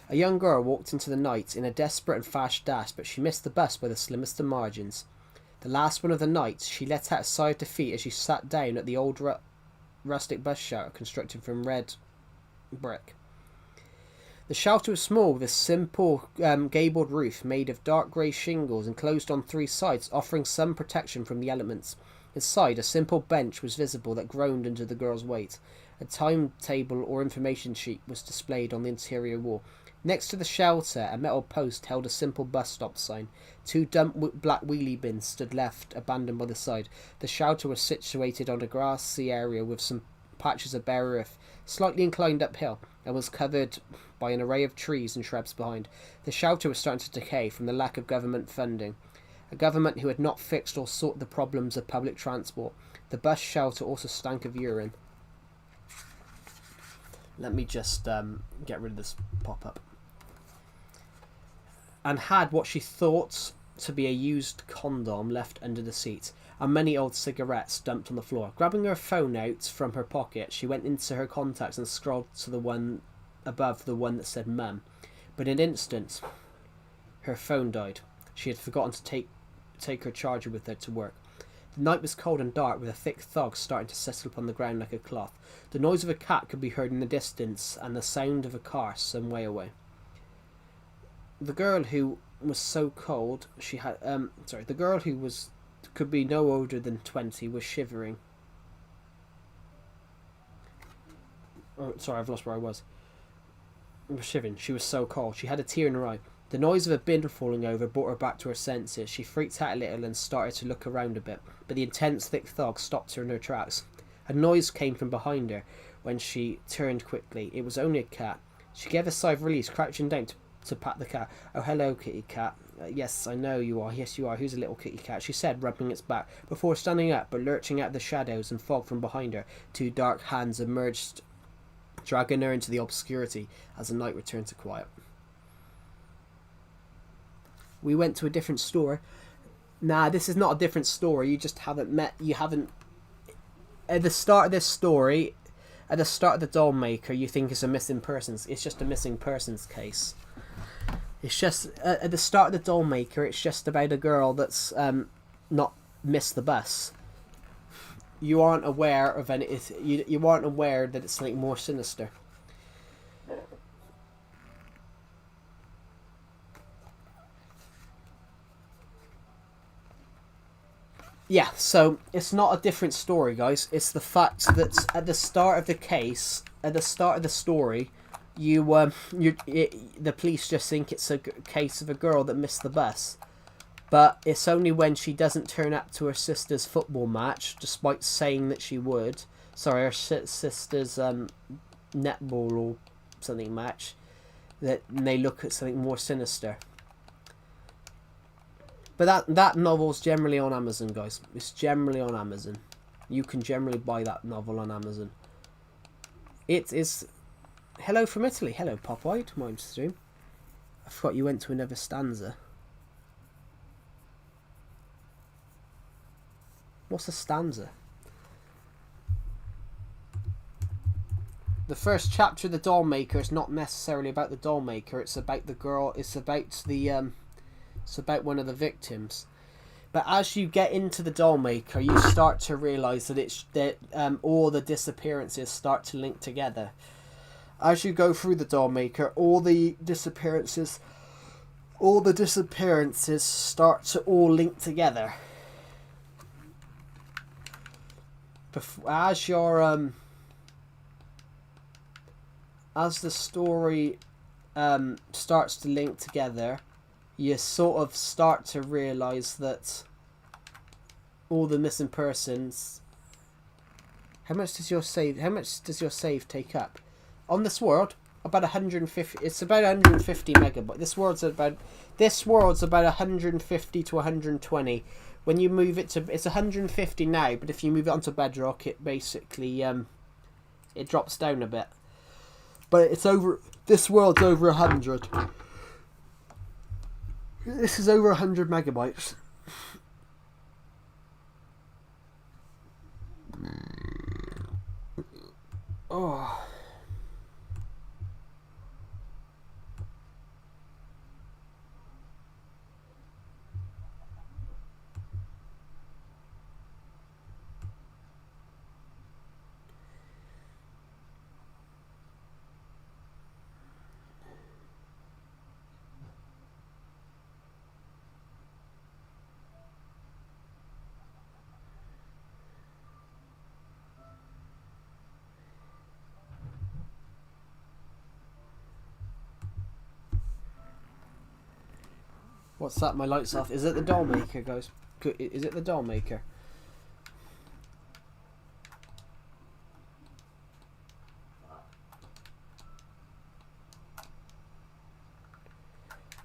Speaker 1: A young girl walked into the night in a desperate and fast dash, but she missed the bus by the slimmest of margins. The last one of the night, she let out a sigh of defeat as she sat down at the old rustic bus shelter constructed from red brick. The shelter was small, with a simple gabled roof made of dark grey shingles enclosed on 3 sides, offering some protection from the elements. Inside, a simple bench was visible that groaned under the girl's weight. A timetable or information sheet was displayed on the interior wall. Next to the shelter, a metal post held a simple bus stop sign. 2 dump black wheelie bins stood left, abandoned by the side. The shelter was situated on a grassy area with some patches of bare earth, slightly inclined uphill, and was covered by an array of trees and shrubs behind. The shelter was starting to decay from the lack of government funding. A government who had not fixed or sought the problems of public transport. The bus shelter also stank of urine. Let me just get rid of this pop-up. And had what she thought to be a used condom left under the seat, and many old cigarettes dumped on the floor. Grabbing her phone out from her pocket, she went into her contacts and scrolled to the one above the one that said Mum. But in an instant, her phone died. She had forgotten to take her charger with her to work. The night was cold and dark, with a thick fog starting to settle upon the ground like a cloth. The noise of a cat could be heard in the distance, and the sound of a car some way away. The girl who was so cold, the girl who could be no older than 20 was shivering. Oh, sorry, I've lost where I was. Shivering. She was so cold. She had a tear in her eye. The noise of a bin falling over brought her back to her senses. She freaked out a little and started to look around a bit, but the intense thick fog stopped her in her tracks. A noise came from behind her when she turned quickly. It was only a cat. She gave a sigh of release, crouching down to pat the cat. "Oh, hello, kitty cat." Yes, I know you are. Yes, you are. Who's a little kitty cat?" she said, rubbing its back, before standing up, but lurching out of the shadows and fog from behind her. 2 dark hands emerged, dragging her into the obscurity as the night returned to quiet. We went to a different store. Nah, this is not a different story. You just haven't met... You haven't... At the start of this story, at the start of the Doll Maker, you think it's a missing persons. It's just a missing persons case. It's just... at the start of the Doll Maker, it's just about a girl that's not missed the bus. You aren't aware of any... You aren't aware that it's something more sinister. Yeah, so it's not a different story, guys. It's the fact that at the start of the case, at the start of the story, the police just think it's a case of a girl that missed the bus. But it's only when she doesn't turn up to her sister's football match, despite saying that she would. Sorry, her sister's netball or something match, that they look at something more sinister. But that novel's generally on Amazon, guys. It's generally on Amazon. You can generally buy that novel on Amazon. It is... Hello from Italy. Hello, Popeye. To my stream. I forgot you went to another stanza. What's a stanza? The first chapter of the Doll Maker is not necessarily about the Doll Maker. It's about the girl. It's about the... It's about one of the victims. But as you get into the Doll Maker, you start to realise that all the disappearances start to link together. As you go through the doll maker, all the disappearances start to all link together. As your as the story starts to link together, you sort of start to realize that all the missing persons. How much does your save take up? On this world, about 150. It's about 150 megabytes. This world's about 150 to 120. When you move it to, it's 150 now, but if you move it onto Bedrock, it basically it drops down a bit. But it's over. This world's over 100. This is over 100 megabytes. Oh. What's that? My light's off. Is it the doll maker, guys? Is it the doll maker?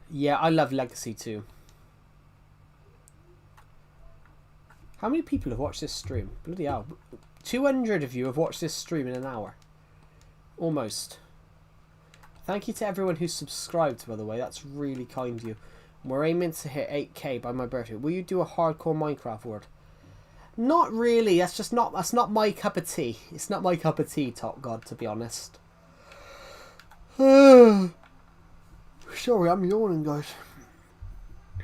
Speaker 1: Yeah, I love Legacy too. How many people have watched this stream? Bloody hell. 200 of you have watched this stream in an hour. Almost. Thank you to everyone who's subscribed, by the way. That's really kind of you. We're aiming to hit 8k by my birthday. Will you do a hardcore Minecraft world? Not really. That's not my cup of tea. It's not my cup of tea, Top God, to be honest. Sorry, I'm yawning, guys.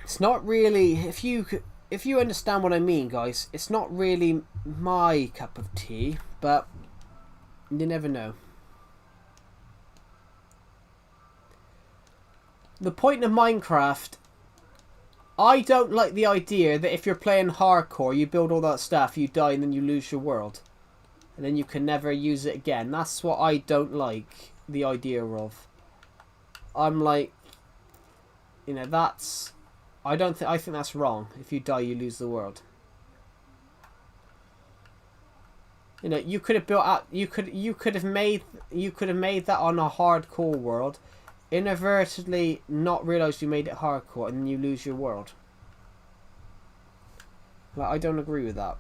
Speaker 1: It's not really, if you understand what I mean, guys, it's not really my cup of tea, but you never know. The point of Minecraft, I don't like the idea that if you're playing hardcore, you build all that stuff, you die, and then you lose your world. And then you can never use it again. That's what I don't like the idea of. I'm like, you know, that's... I think that's wrong. If you die, you lose the world. You know, you could have built out... You could have made that on a hardcore world, inadvertently not realize you made it hardcore, and then you lose your world. Like, I don't agree with that.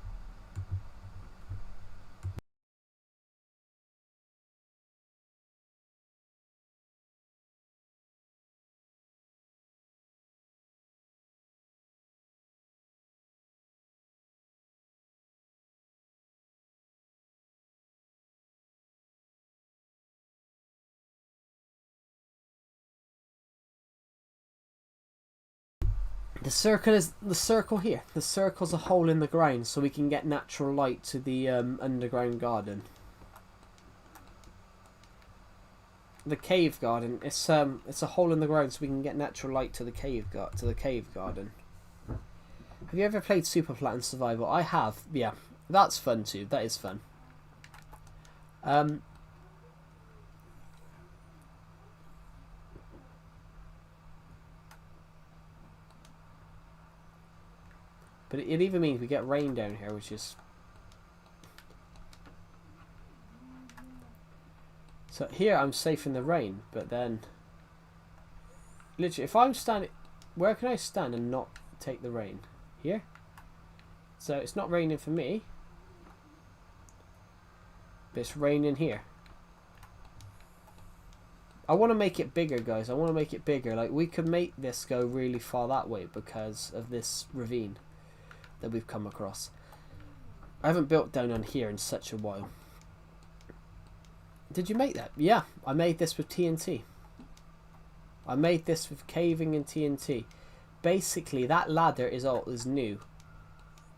Speaker 1: The circle here. The circle's a hole in the ground, so we can get natural light to the underground garden. The cave garden. It's a hole in the ground, so we can get natural light to the cave garden. Have you ever played Super Platinum Survival? I have. Yeah, that's fun too. That is fun. But it even means we get rain down here, which is... So here I'm safe in the rain, but then... Literally, if I'm standing... Where can I stand and not take the rain? Here? So it's not raining for me. But it's raining here. I want to make it bigger, guys. I want to make it bigger. Like, we could make this go really far that way because of this ravine that we've come across. I haven't built down on here in such a while. Did you make that? Yeah, I made this with TNT. I made this with caving and TNT. Basically, that ladder is new.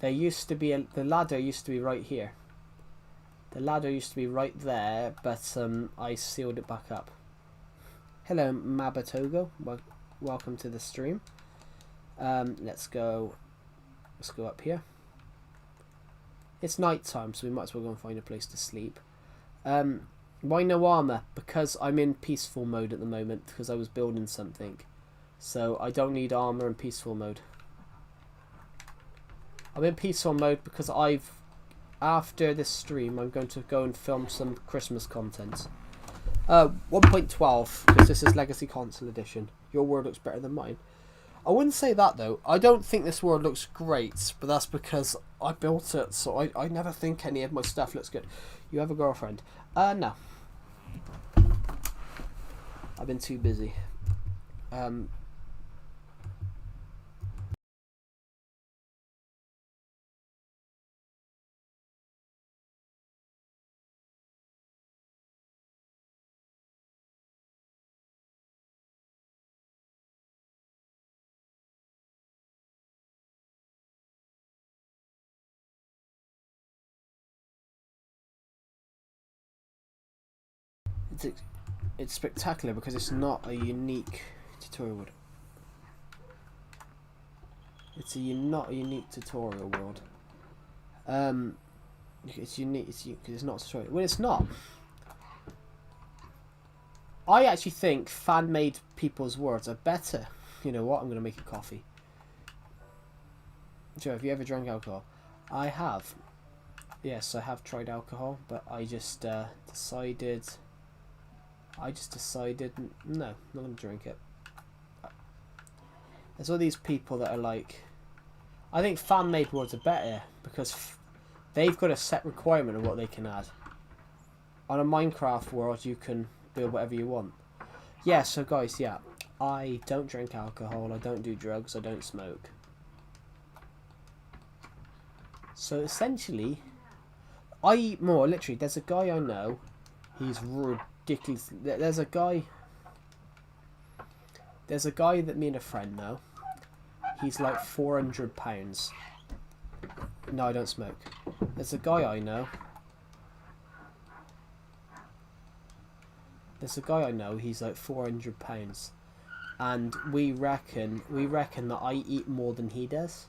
Speaker 1: There used to be the ladder used to be right here, The ladder used to be right there, but I sealed it back up. Hello, Mabatogo. Welcome to the stream. Let's go up here. It's night time, so we might as well go and find a place to sleep. Why no armor? Because I'm in peaceful mode at the moment, because I was building something. So I don't need armor in peaceful mode. I'm in peaceful mode because after this stream, I'm going to go and film some Christmas content. 1.12, because this is Legacy Console Edition. Your world looks better than mine. I wouldn't say that though. I don't think this world looks great, but that's because I built it, so I never think any of my stuff looks good. You have a girlfriend? No. I've been too busy. It's spectacular because it's not a unique tutorial world. It's not a unique tutorial world. It's unique. Because it's not a tutorial. Well, it's not. I actually think fan-made people's worlds are better. You know what? I'm gonna make a coffee. Joe, have you ever drank alcohol? I have. Yes, I have tried alcohol, but I just decided. No, I'm not going to drink it. There's all these people that are like... I think fan-made worlds are better because they've got a set requirement of what they can add. On a Minecraft world, you can build whatever you want. Yeah, so guys, yeah. I don't drink alcohol, I don't do drugs, I don't smoke. So essentially, I eat more. Literally, there's a guy I know. He's ridiculous. There's a guy that me and a friend know. He's like 400 pounds. No, I don't smoke. There's a guy I know. He's like 400 pounds, and we reckon that I eat more than he does.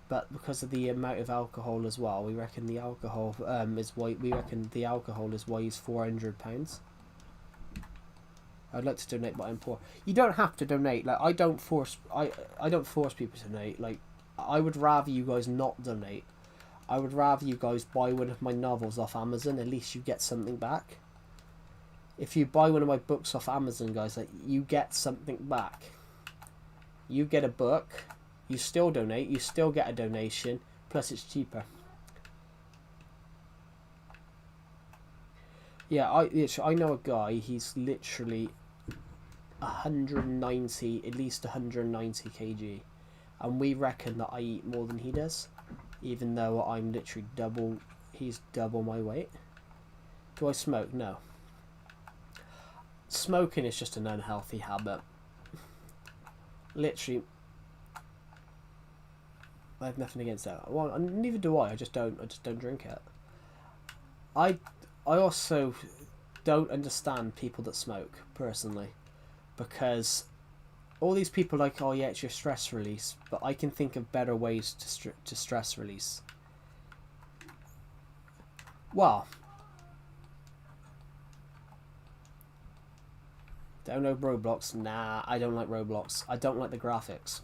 Speaker 1: But because of the amount of alcohol as well, we reckon the alcohol is why he's 400 pounds. I'd like to donate, but I'm poor. You don't have to donate. Like I don't force people to donate. Like I would rather you guys not donate. I would rather you guys buy one of my novels off Amazon. At least you get something back. If you buy one of my books off Amazon, guys, like you get something back. You get a book. You still donate. You still get a donation. Plus, it's cheaper. Yeah, I know a guy. He's literally 190, at least 190 kg, and we reckon that I eat more than he does, even though I'm literally double. He's double my weight. Do I smoke? No. Smoking is just an unhealthy habit. Literally, I have nothing against that. Well, neither do I. I just don't drink it. I also don't understand people that smoke personally, because all these people are like, oh yeah, it's your stress release, but I can think of better ways to stress release. Well, don't know Roblox. Nah, I don't like Roblox. I don't like the graphics.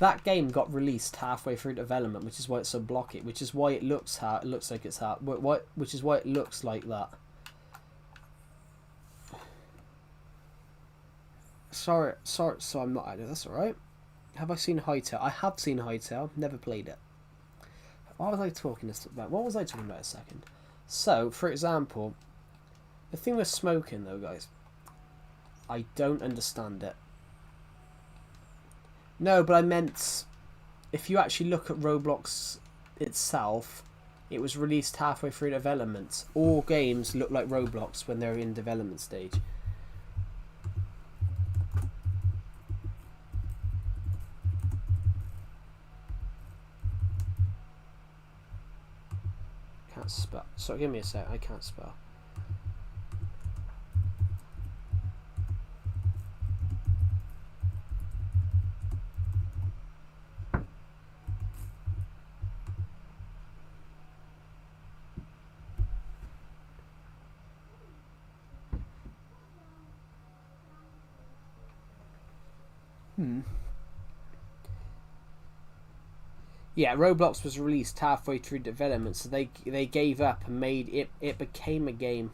Speaker 1: That game got released halfway through development, which is why it's so blocky. Which is why it looks like it's hard. Which is why it looks like that. Sorry. So I'm not added. That's all right. Have I seen Hytale? I have seen Hytale. Never played it. What was I talking about? What was I talking about a second? So, for example, the thing with smoking, though, guys, I don't understand it. No, but I meant if you actually look at Roblox itself, it was released halfway through development. All games look like Roblox when they're in development stage. can't spell. So give me a sec. I can't spell. Yeah, Roblox was released halfway through development, so they gave up and made it. It became a game.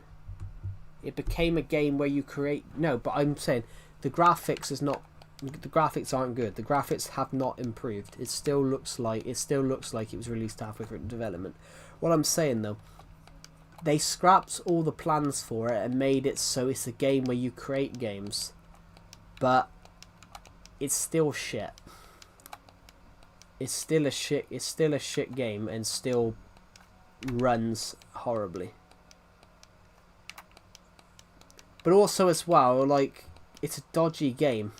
Speaker 1: It became a game where you create. No, but I'm saying the graphics is not. The graphics aren't good. The graphics have not improved. It still looks like it was released halfway through development. What I'm saying though, they scrapped all the plans for it and made it so it's a game where you create games, but it's still shit. It's still a shit game and still runs horribly. But also as well, like, it's a dodgy game.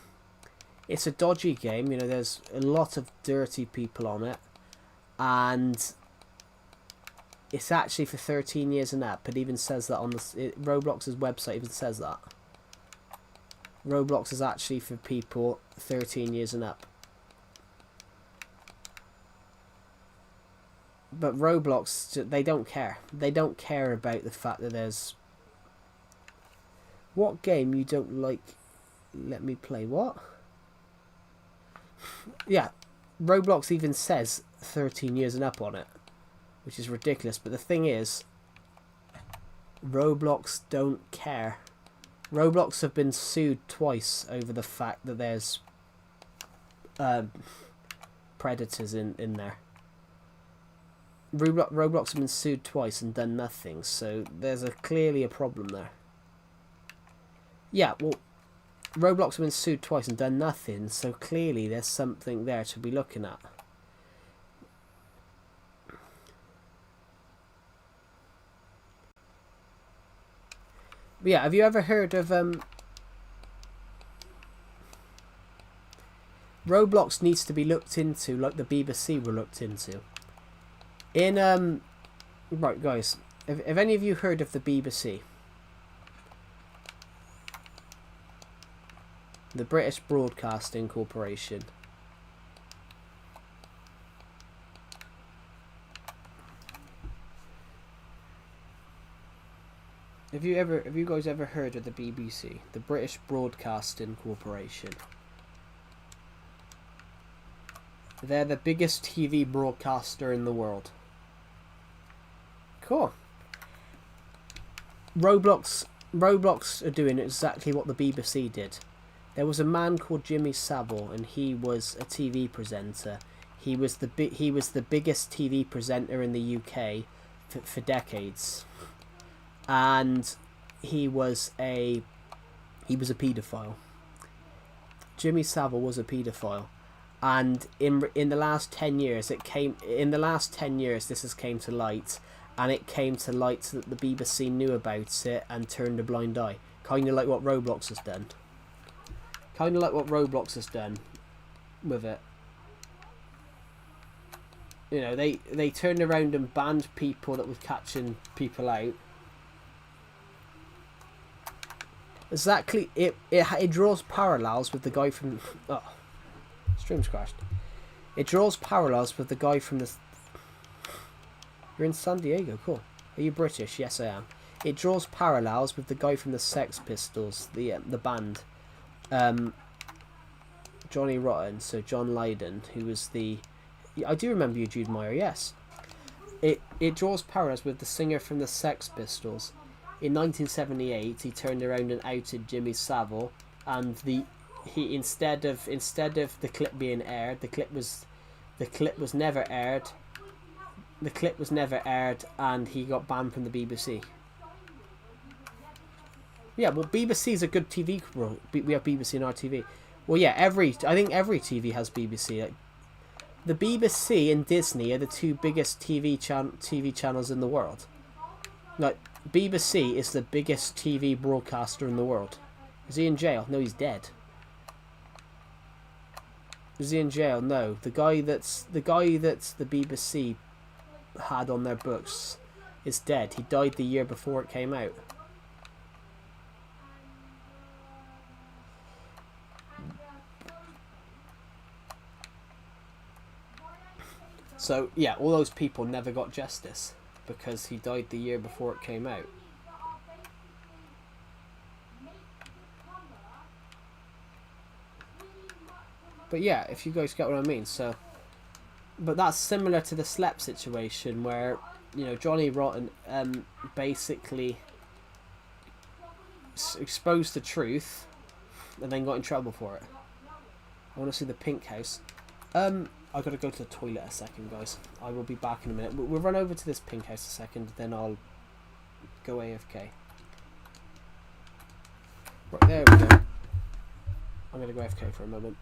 Speaker 1: It's a dodgy game, you know, there's a lot of dirty people on it. And it's actually for 13 years and up. It even says that on Roblox's website even says that. Roblox is actually for people 13 years and up. But Roblox, they don't care. They don't care about the fact that there's... What game you don't like? Let me play what? Yeah, Roblox even says 13 years and up on it, which is ridiculous. But the thing is, Roblox don't care. Roblox have been sued twice over the fact that there's predators in there. Roblox have been sued twice and done nothing, so there's clearly a problem there. Yeah, well, Roblox have been sued twice and done nothing, so clearly there's something there to be looking at. But yeah, have you ever heard of Roblox needs to be looked into like the BBC were looked into. Right guys, have any of you heard of the BBC? The British Broadcasting Corporation. Have you guys ever heard of the BBC? The British Broadcasting Corporation. They're the biggest TV broadcaster in the world. Cool. Roblox are doing exactly what the BBC did. There was a man called Jimmy Savile, and he was a TV presenter. He was the biggest TV presenter in the UK for decades, and he was a paedophile. Jimmy Savile was a paedophile, and in the last 10 years this has came to light, and it came to light so that the BBC knew about it and turned a blind eye, kind of like what Roblox has done. Kind of like what Roblox has done with it. You know, they turned around and banned people that was catching people out. Exactly, it draws parallels with the guy from... Oh, stream's crashed. It draws parallels with the guy from the... You're in San Diego, cool. Are you British? Yes, I am. It draws parallels with the guy from the Sex Pistols, the band. Johnny Rotten, so John Lydon, who was the... I do remember you, Jude Meyer, yes. It draws parallels with the singer from the Sex Pistols. In 1978, he turned around and outed Jimmy Savile, and instead of the clip being aired, the clip was never aired. The clip was never aired, and he got banned from the BBC. Yeah, well, BBC is a good TV. We have BBC in our TV. Well, yeah, I think every TV has BBC. Like, the BBC and Disney are the two biggest TV channels in the world. Like, BBC is the biggest TV broadcaster in the world. Is he in jail? No, he's dead. Is he in jail? No. The guy that's the BBC had on their books is dead. He died the year before it came out. So, yeah, all those people never got justice because he died the year before it came out. But yeah, if you guys get what I mean. So, but that's similar to the Slep situation where, you know, Johnny Rotten basically exposed the truth and then got in trouble for it. I want to see the pink house. I gotta go to the toilet a second, guys. I will be back in a minute. We'll run over to this pink house a second, then I'll go AFK. Right, there we go. I'm gonna go AFK for a moment.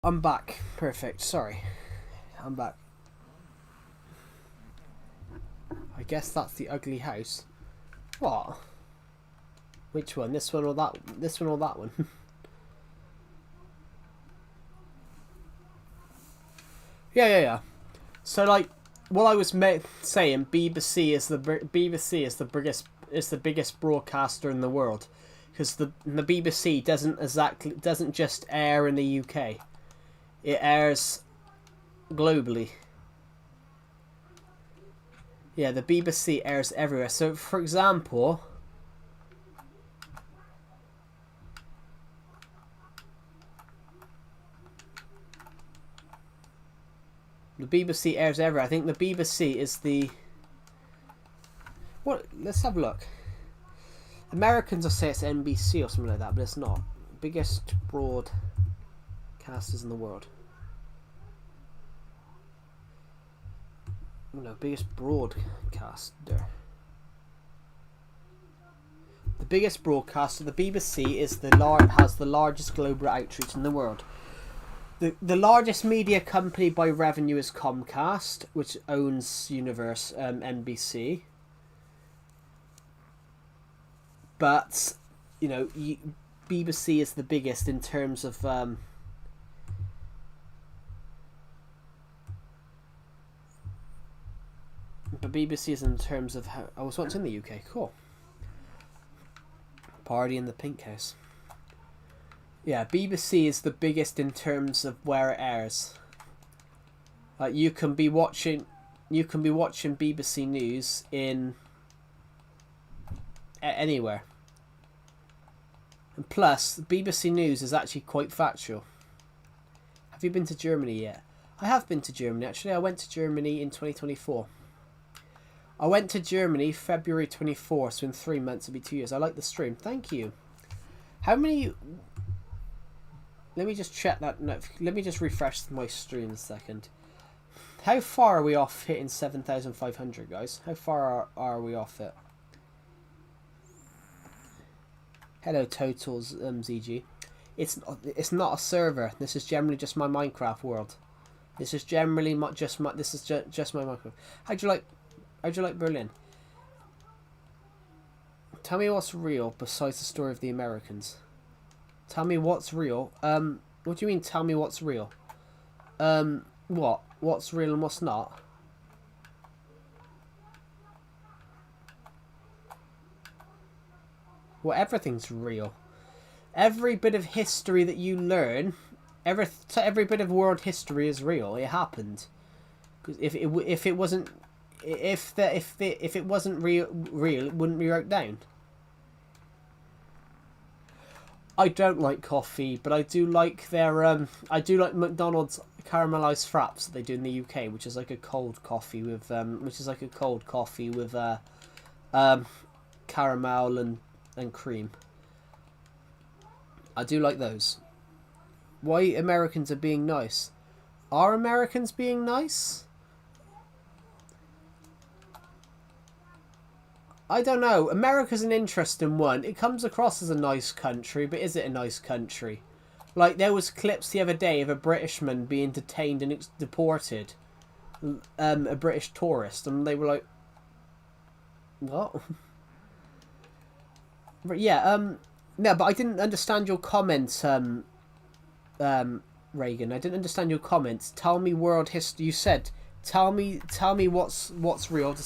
Speaker 1: I'm back. Perfect. Sorry. I'm back. I guess that's the ugly house. What? Which one? This one or that? This one or that one? Yeah. So like, what I was saying, BBC is the biggest broadcaster in the world, because the BBC doesn't just air in the UK. It airs globally. Yeah, the BBC airs everywhere. So, for example, the BBC airs everywhere. I think the BBC is the... What? Let's have a look. Americans will say it's NBC or something like that, but it's not. Biggest broadcasters in the world. No, biggest broadcaster. The biggest broadcaster, the BBC, is has the largest global outreach in the world. The largest media company by revenue is Comcast, which owns Universe NBC. But, you know, BBC is the biggest in terms of... But BBC is in terms of how... Oh, so it's in the UK. Cool. Party in the Pink House. Yeah, BBC is the biggest in terms of where it airs. Like, you can be watching BBC News in anywhere. And plus, BBC News is actually quite factual. Have you been to Germany yet? I have been to Germany, actually. I went to Germany in 2024. I went to Germany February 24th, so in 3 months it'll be 2 years. I like the stream. Thank you. How many... Let me just check that. No, let me just refresh my stream a second. How far are we off hitting 7,500, guys? How far are we off it? Hello, Totals ZG. It's not a server. This is generally just my Minecraft world. This is generally just my Minecraft. How'd you like Berlin? Tell me what's real besides the story of the Americans. Tell me what's real. What do you mean? Tell me what's real. What? What's real and what's not? Well, everything's real. Every bit of history that you learn every bit of world history is real. It happened. Because if it wasn't real, it wouldn't be wrote down. I don't like coffee, but I do like their I do like McDonald's caramelized fraps that they do in the UK, which is like a cold coffee with caramel and cream. I do like those. Why Americans are being nice? Are Americans being nice? I don't know. America's an interesting one. It comes across as a nice country, but is it a nice country? Like, there was clips the other day of a Britishman being detained and deported. A British tourist. And they were like, what? But yeah, no, but I didn't understand your comments, Reagan. I didn't understand your comments. Tell me world history. You said, tell me what's real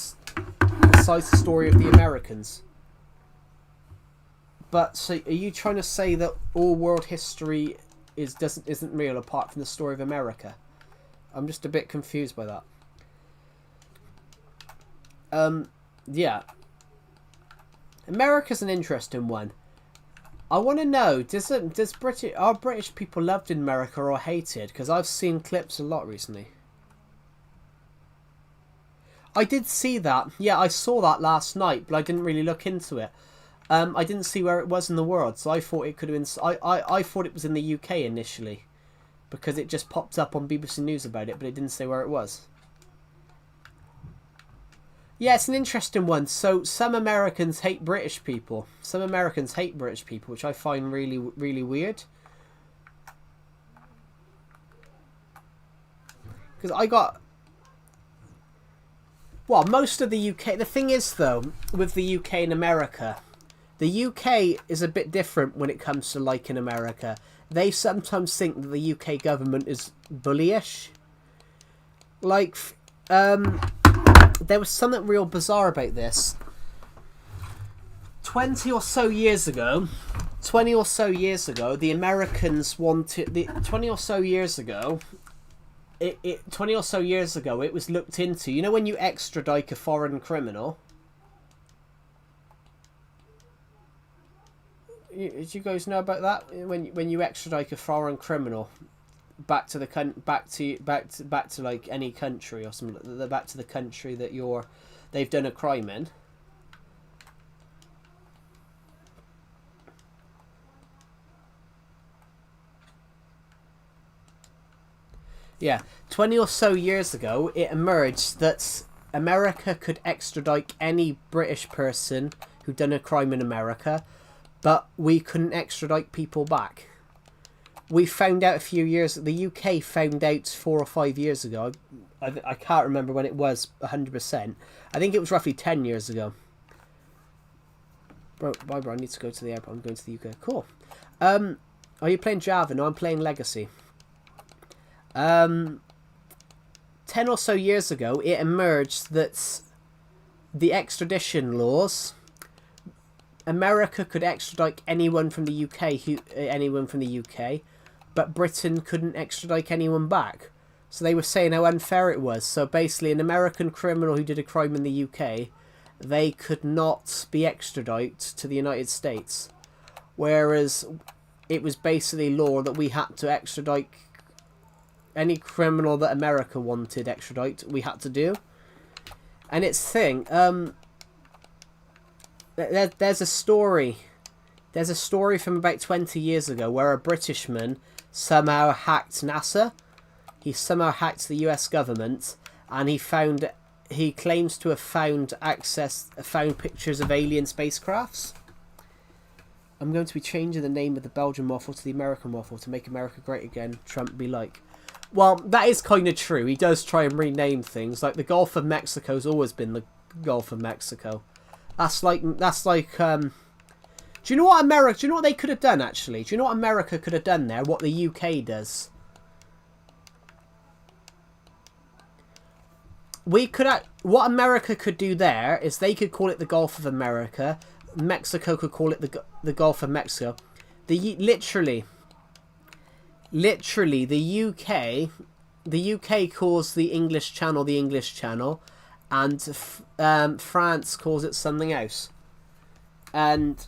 Speaker 1: besides the story of the Americans. But so, are you trying to say that all world history isn't real apart from the story of America? I'm just a bit confused by that. Yeah. America's an interesting one. I want to know, are British people loved in America or hated? Because I've seen clips a lot recently. I did see that. Yeah, I saw that last night, but I didn't really look into it. I didn't see where it was in the world, so I thought it could have been. I thought it was in the UK initially, because it just popped up on BBC News about it, but it didn't say where it was. Yeah, it's an interesting one. So some Americans hate British people. Some Americans hate British people, which I find really, really weird. Because I got... Well, most of the UK... The thing is, though, with the UK and America, the UK is a bit different when it comes to liking America. They sometimes think that the UK government is bullyish. Like, there was something real bizarre about this. 20 or so years ago, the Americans wanted... 20 or so years ago, it was looked into. You know when you extradite a foreign criminal? Do you guys know about that? When you extradite a foreign criminal back to like any country or something, back to the country that they've done a crime in. Yeah, 20 or so years ago, it emerged that America could extradite any British person who'd done a crime in America, but we couldn't extradite people back. We found out the UK found out 4 or 5 years ago. I can't remember when it was 100%. I think it was roughly 10 years ago. Bro, I need to go to the airport. I'm going to the UK. Cool. Are you playing Java? No, I'm playing Legacy. 10 or so years ago, it emerged that the extradition laws, America could extradite anyone from the UK, but Britain couldn't extradite anyone back. So they were saying how unfair it was. So basically, an American criminal who did a crime in the UK, they could not be extradited to the United States, whereas it was basically law that we had to extradite any criminal that America wanted extradite, we had to do. And it's thing, there's a story from about 20 years ago where a Britishman somehow hacked NASA. He somehow hacked the US government, and he claims to have found pictures of alien spacecrafts. I'm going to be changing the name of the Belgian waffle to the American waffle to make America great again. Trump be like. Well, that is kind of true. He does try and rename things. Like the Gulf of Mexico's always been the Gulf of Mexico. That's like. Do you know what America? Do you know what they could have done actually? Do you know what America could have done there? What the UK does? What America could do there is they could call it the Gulf of America. Mexico could call it the Gulf of Mexico. Literally, Literally, the UK calls the English Channel the English Channel, and France calls it something else. And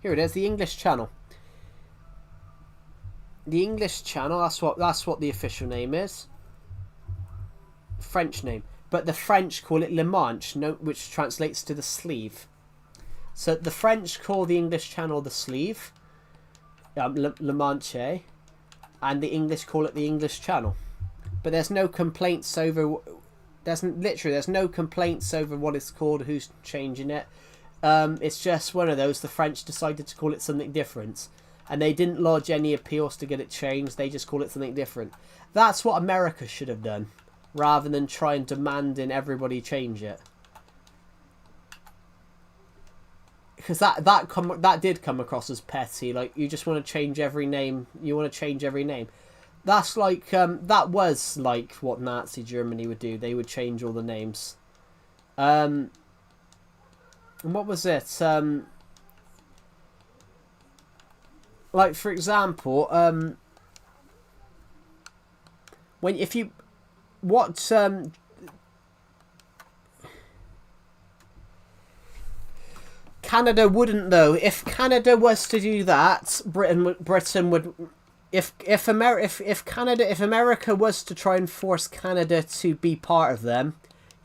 Speaker 1: here it is, the English Channel. The English Channel. That's what the official name is. French name, but the French call it Le Manche, which translates to the sleeve. So the French call the English Channel the sleeve, Le Manche, and the English call it the English Channel. But there's no complaints over. There's no complaints over what it's called, who's changing it. It's just one of those. The French decided to call it something different, and they didn't lodge any appeals to get it changed. They just call it something different. That's what America should have done, rather than try and demanding everybody change it. Because that did come across as petty. Like, you just want to change every name. You want to change every name. That's like that was like what Nazi Germany would do. They would change all the names. And what was it? Like, for example, when if you what Canada wouldn't, though. If Canada was to do that, Britain would. If America was to try and force Canada to be part of them,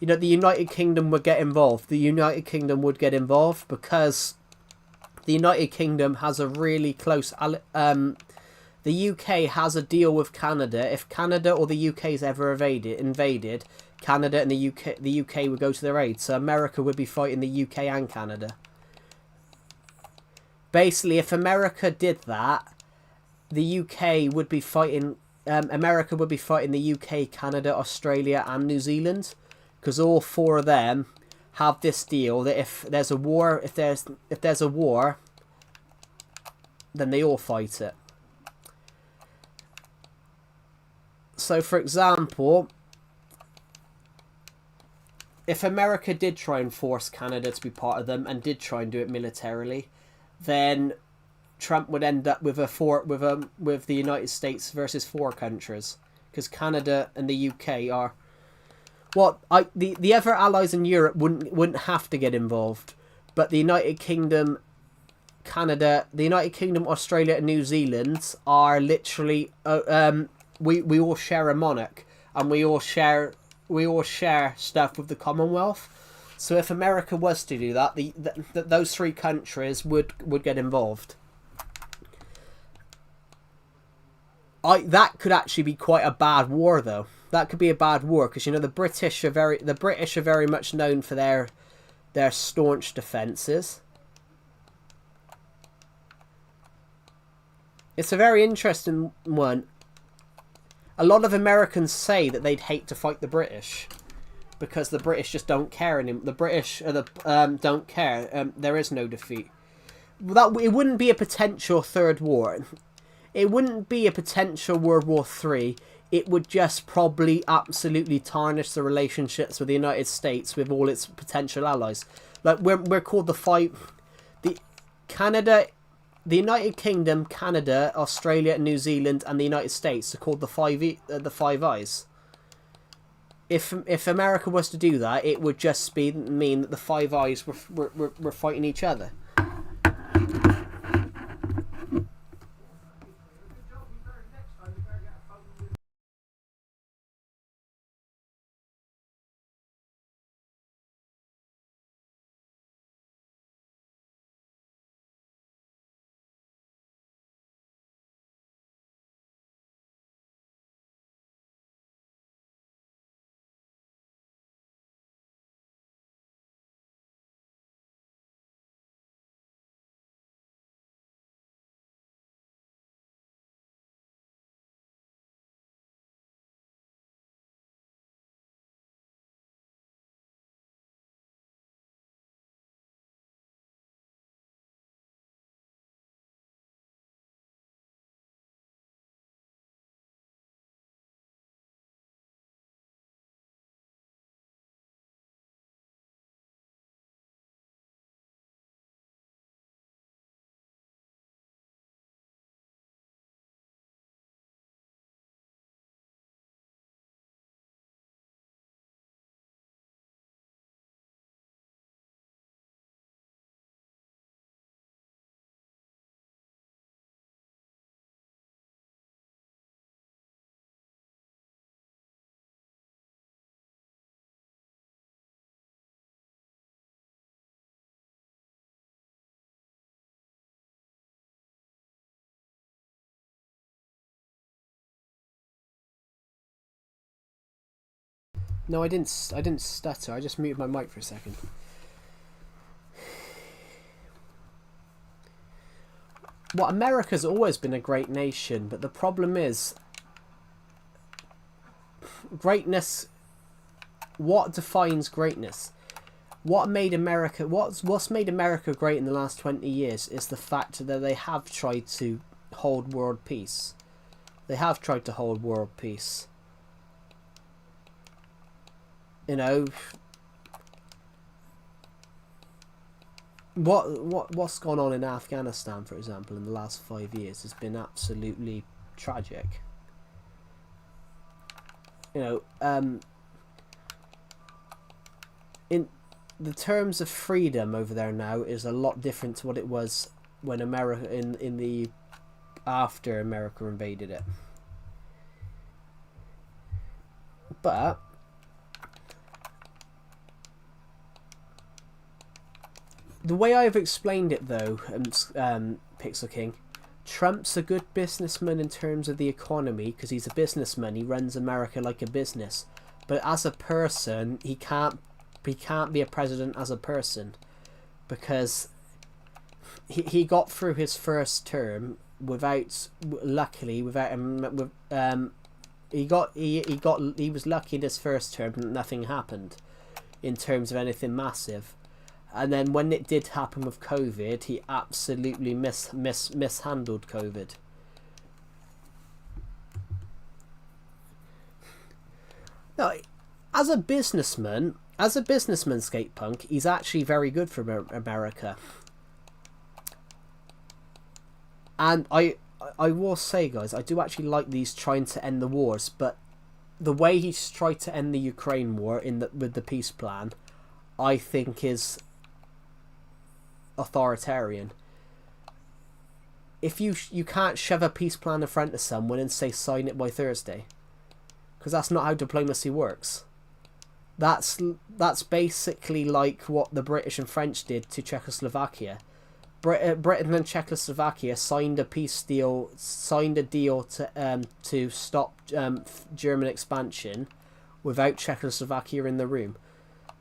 Speaker 1: the United Kingdom would get involved. The United Kingdom would get involved because the United Kingdom has a really close. The UK has a deal with Canada. If Canada or the UK is ever invaded, Canada and the UK would go to their aid. So America would be fighting the UK and Canada. Basically, if America did that, the UK would be fighting. America would be fighting the UK, Canada, Australia, and New Zealand, because all four of them have this deal that if there's a war, if there's a war, then they all fight it. So, for example, if America did try and force Canada to be part of them and did try and do it militarily, then Trump would end up with with the United States versus four countries, because Canada and the UK are the other allies in Europe wouldn't have to get involved, but the United Kingdom, Canada, the United Kingdom, Australia, and New Zealand are literally we all share a monarch, and we all share stuff with the Commonwealth. So if America was to do that, those three countries would get involved. That could actually be quite a bad war, though. That could be a bad war, because the British are very much known for their staunch defences. It's a very interesting one. A lot of Americans say that they'd hate to fight the British, because the British just don't care anymore. The British don't care. There is no defeat. It wouldn't be a potential third war. It wouldn't be a potential World War III. It would just probably absolutely tarnish the relationships with the United States with all its potential allies. Like, we're called the Canada, the United Kingdom, Canada, Australia, New Zealand, and the United States are called the Five Eyes. If America was to do that, it would just mean that the Five Eyes were fighting each other. No, I didn't. I didn't stutter. I just muted my mic for a second. Well, America's always been a great nation, but the problem is greatness. What defines greatness? What made America? What's made America great in the last 20 years is the fact that they have tried to hold world peace. They have tried to hold world peace. You know, what's gone on in Afghanistan, for example, in the last 5 years has been absolutely tragic. You know, in the terms of freedom over there now is a lot different to what it was when America in the after America invaded it. But the way I've explained it, though, Pixel King, Trump's a good businessman in terms of the economy because he's a businessman. He runs America like a business. But as a person, he can't be a president as a person because he got through his first term without he was lucky in his first term and nothing happened in terms of anything massive. And then when it did happen with COVID, he absolutely mishandled COVID. No, as a businessman, Skate Punk, he's actually very good for America. And I will say, guys, I do actually like these trying to end the wars, but the way he's tried to end the Ukraine war with the peace plan, I think is authoritarian. If you can't shove a peace plan in front of someone and say sign it by Thursday, because that's not how diplomacy works. That's basically like what the British and French did to Czechoslovakia. Britain and Czechoslovakia signed a deal to stop German expansion without Czechoslovakia in the room.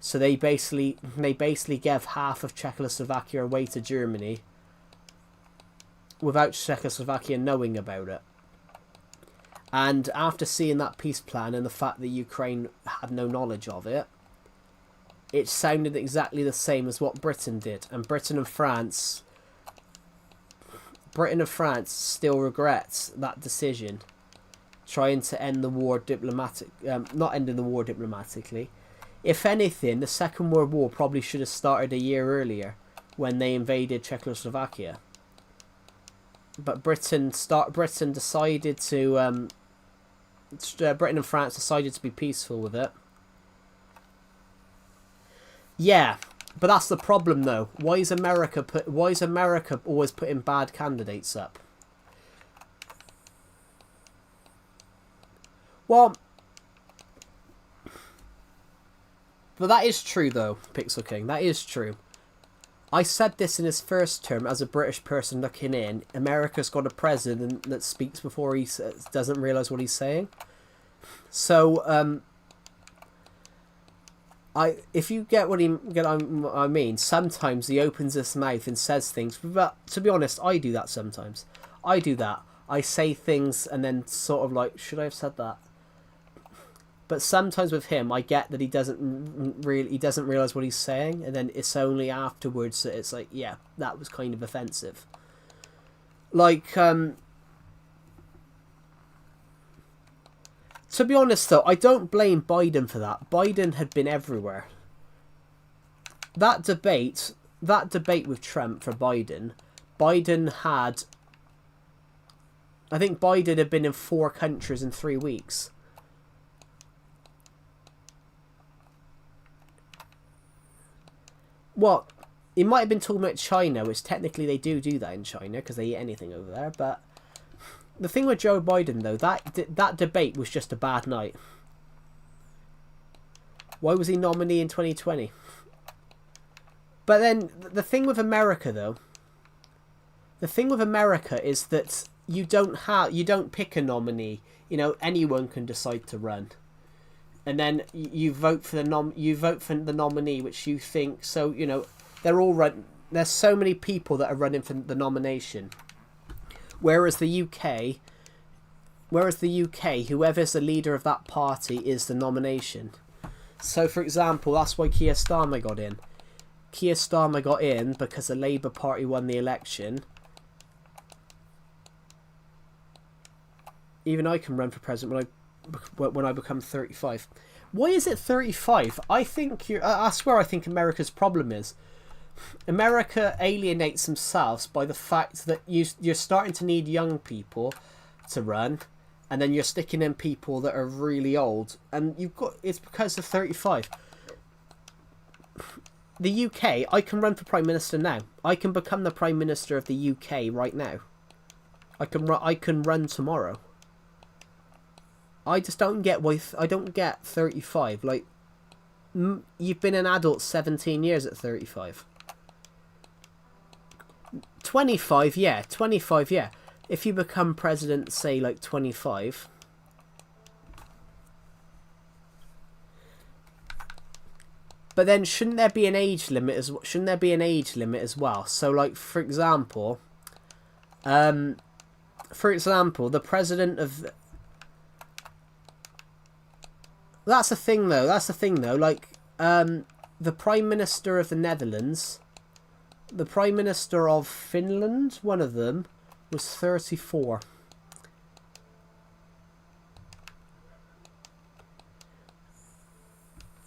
Speaker 1: So they basically gave half of Czechoslovakia away to Germany without Czechoslovakia knowing about it. And after seeing that peace plan and the fact that Ukraine had no knowledge of it, it sounded exactly the same as what Britain did. And Britain and France still regrets that decision, trying to end the war not ending the war diplomatically. If anything, the Second World War probably should have started a year earlier when they invaded Czechoslovakia. But Britain and France decided to be peaceful with it. Yeah, but that's the problem, though. Why is America always putting bad candidates up? Well, but that is true, though, Pixel King. That is true. I said this in his first term as a British person looking in. America's got a president that speaks before he doesn't realise what he's saying. So, if you get what I mean, sometimes he opens his mouth and says things. But to be honest, I do that sometimes. I do that. I say things and then sort of like, should I have said that? But sometimes with him, I get that he doesn't realise what he's saying, and then it's only afterwards that it's like, yeah, that was kind of offensive. Like, to be honest though, I don't blame Biden for that. Biden had been everywhere. That debate with Trump for Biden had, I think Biden had been in 4 countries in 3 weeks. Well, he might have been talking about China, which technically they do that in China because they eat anything over there. But the thing with Joe Biden, though, that debate was just a bad night. Why was he nominee in 2020? But then the thing with America, though, is that you don't pick a nominee. You know, anyone can decide to run. and then you vote for the nominee, which you think. So you know they're all run. There's so many people that are running for the nomination, whereas the UK, whoever's the leader of that party is the nomination. So, for example, that's why Keir Starmer got in. Keir Starmer got in because the Labour Party won the election. Even I can run for president when I become 35. Why is it 35? I think that's where I think America's problem is. America alienates themselves by the fact that you're starting to need young people to run, and then you're sticking in people that are really old, and it's because of 35. The UK, I can run for Prime Minister now. I can become the Prime Minister of the UK right now. I can run tomorrow. I just don't get why I don't get 35. Like, you've been an adult 17 years at 35. 25, yeah. 25, yeah. If you become president, say, like 25. But then shouldn't there be an age limit as well? So, like, for example, the president of... That's the thing, though. Like, the Prime Minister of the Netherlands, the Prime Minister of Finland, one of them, was 34.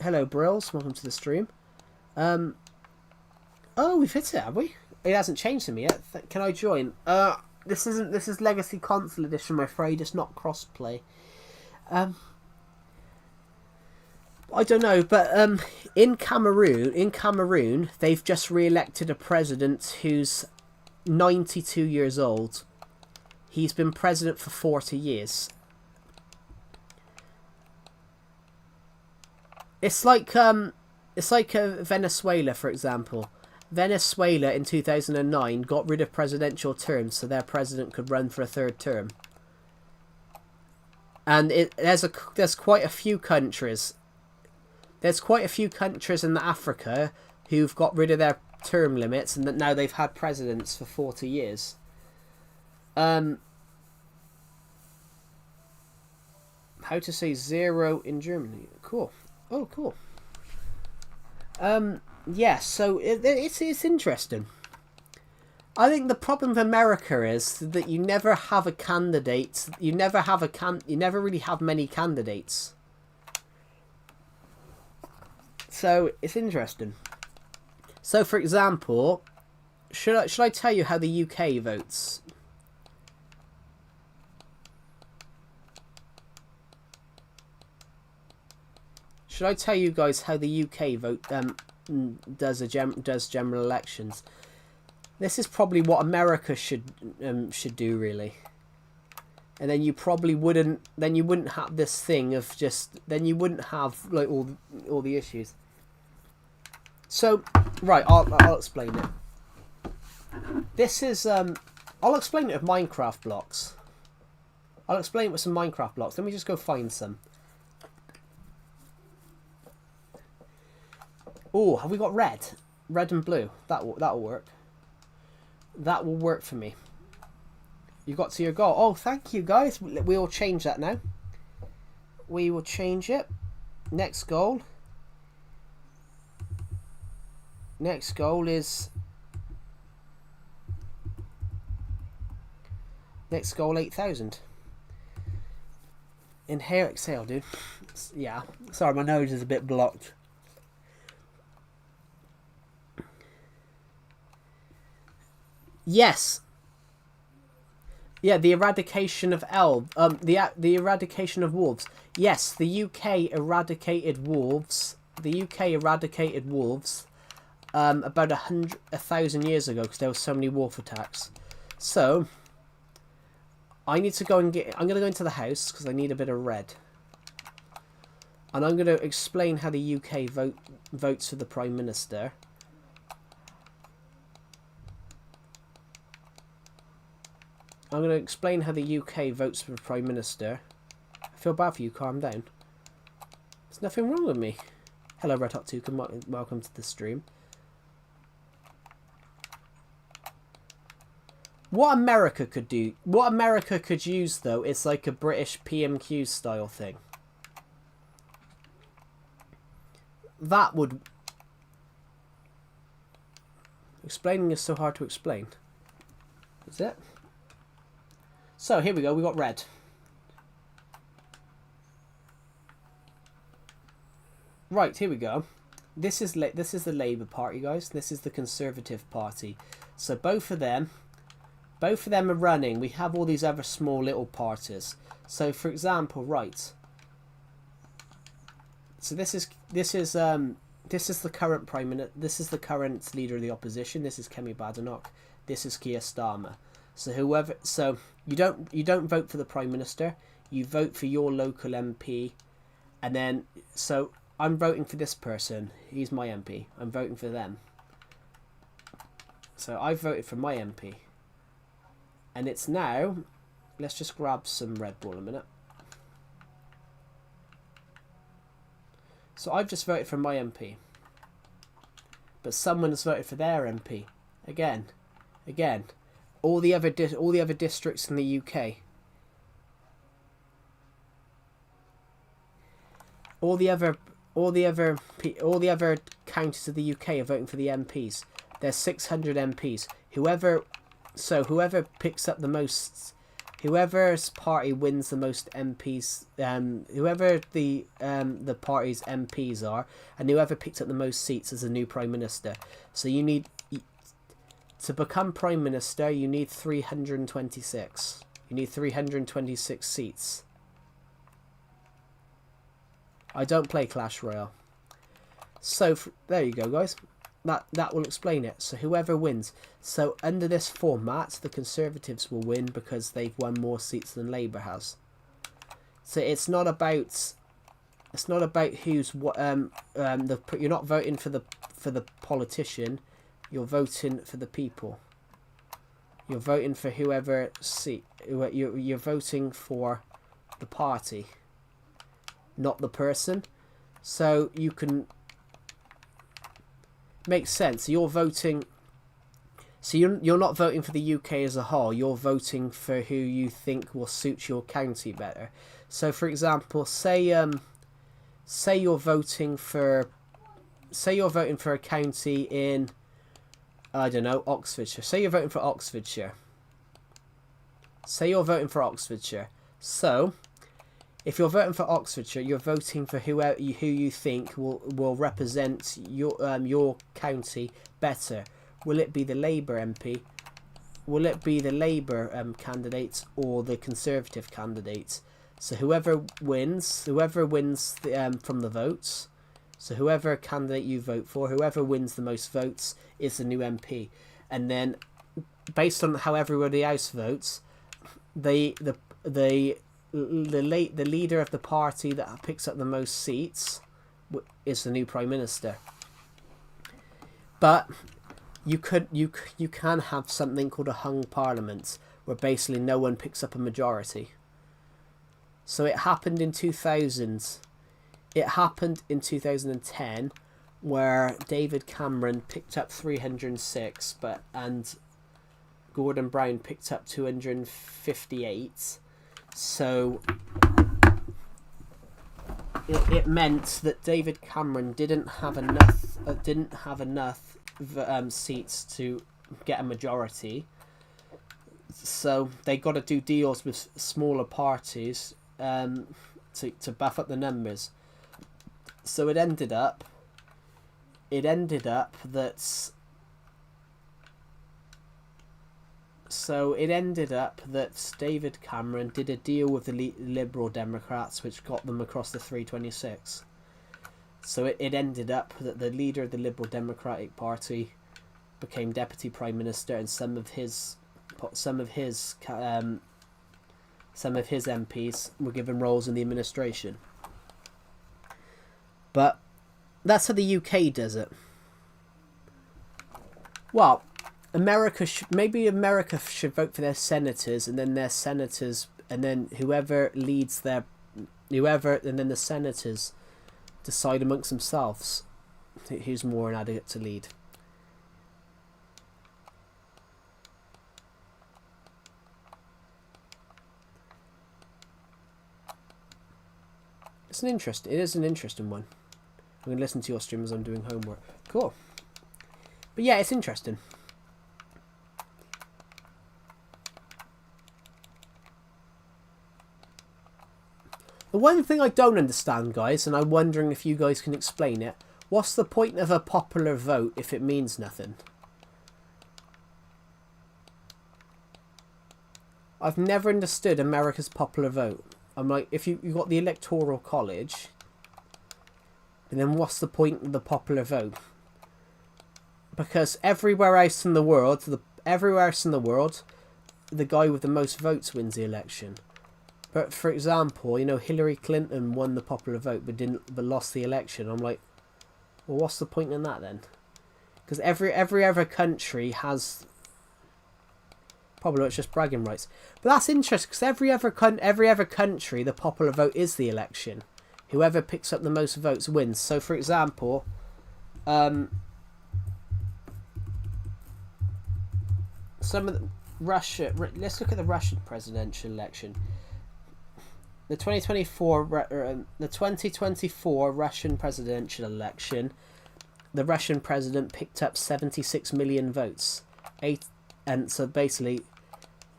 Speaker 1: Hello, Brills. Welcome to the stream. Oh, we've hit it, have we? It hasn't changed to me yet. Can I join? This is Legacy Console Edition, I'm afraid. It's not crossplay. I don't know, but in Cameroon, they've just re-elected a president who's 92 years old. He's been president for 40 years. It's like Venezuela, for example. Venezuela in 2009 got rid of presidential terms so their president could run for a third term. And there's quite a few countries. There's quite a few countries in Africa who've got rid of their term limits and that now they've had presidents for 40 years. How to say zero in Germany? Cool. Oh, cool. Yeah, so it's interesting. I think the problem with America is that you never have a candidate. You never really have many candidates. So it's interesting. So, for example, should I tell you how the UK votes? Should I tell you guys how the UK vote does general elections? This is probably what America should do, really. And then you probably wouldn't. Then you wouldn't have this thing of just. Then you wouldn't have like all the issues. So, right, I'll explain it. This is I'll explain it with Minecraft blocks. I'll explain it with some Minecraft blocks. Let me just go find some. Oh, have we got red? Red and blue. That'll work. That will work for me. You got to your goal. Oh, thank you, guys. We will change that now. We will change it. Next goal. Next goal is... Next goal, 8,000. Inhale, exhale, dude. Yeah. Sorry, my nose is a bit blocked. Yes. Yeah, the eradication of the eradication of wolves. Yes, the UK eradicated wolves. The UK eradicated wolves about 1,000 years ago because there were so many wolf attacks. So I need to go and get. I'm going to go into the house because I need a bit of red. And I'm going to explain how the UK votes for the Prime Minister. I'm going to explain how the UK votes for the Prime Minister. I feel bad for you, calm down. There's nothing wrong with me. Hello, Red Hot 2. Welcome to the stream. What America could do, what America could use though, is like a British PMQ style thing. That would... Explaining is so hard to explain. Is it? So here we go, we got red. Right, here we go. This is the Labour Party, guys. This is the Conservative Party. So both of them are running. We have all these other small little parties. So for example, right. So this is the current prime minister. This is the current leader of the opposition. This is Kemi Badenoch. This is Keir Starmer. So whoever, so you don't vote for the prime minister. You vote for your local MP, and then so I'm voting for this person. He's my MP. I'm voting for them. So I voted for my MP. And it's now, let's just grab some Red Bull a minute. So I've just voted for my MP. But someone has voted for their MP. Again. All the other districts in the UK. All the other counties of the UK are voting for the MPs. There's 600 MPs. Whoever picks up the most, whoever's party wins the most MPs, whoever the party's MPs are, and whoever picks up the most seats is the new prime minister. So you need to become prime minister. You need 326. You need 326 seats. I don't play Clash Royale. So there you go, guys. That will explain it. So whoever wins. So under this format, the Conservatives will win because they've won more seats than Labour has. So it's not about who's what. You're not voting for the politician. You're voting for the people. You're voting for whoever seat. You're voting for the party, not the person. So you can make sense. You're voting. So you're not voting for the UK as a whole. You're voting for who you think will suit your county better. So for example, say you're voting for a county in, I don't know, Oxfordshire. Say you're voting for Oxfordshire. So if you're voting for Oxfordshire, you're voting for who you think will represent your county better. Will it be the Labour MP? Will it be the Labour candidate or the Conservative candidate? So whoever wins from the votes, so whoever candidate you vote for, whoever wins the most votes is the new MP. And then based on how everybody else votes, the leader of the party that picks up the most seats is the new prime minister. But you can have something called a hung parliament, where basically no one picks up a majority. So it happened in 2000. It happened in 2010, where David Cameron picked up 306, and Gordon Brown picked up 258. So it meant that David Cameron didn't have enough seats to get a majority. So they got to do deals with smaller parties to buff up the numbers. So it ended up that David Cameron did a deal with the Liberal Democrats, which got them across the 326. So it ended up that the leader of the Liberal Democratic Party became Deputy Prime Minister, and some of his MPs were given roles in the administration. But that's how the UK does it. Well, America should vote for their senators, and then the senators decide amongst themselves who's more an adequate to lead. It is an interesting one. I'm going to listen to your stream as I'm doing homework. Cool. But yeah, it's interesting. The one thing I don't understand, guys, and I'm wondering if you guys can explain it, what's the point of a popular vote if it means nothing? I've never understood America's popular vote. I'm like, if you've got the Electoral College, and then what's the point of the popular vote? Because everywhere else in the world, the guy with the most votes wins the election. But for example, you know, Hillary Clinton won the popular vote but lost the election. I'm like, well, what's the point in that then? Because every other country has popular vote, it's just bragging rights. But that's interesting because every other country, the popular vote is the election. Whoever picks up the most votes wins. So for example, some of the Russia. Let's look at the Russian presidential election. The 2024 Russian presidential election, the Russian president picked up 76 million votes. And so basically,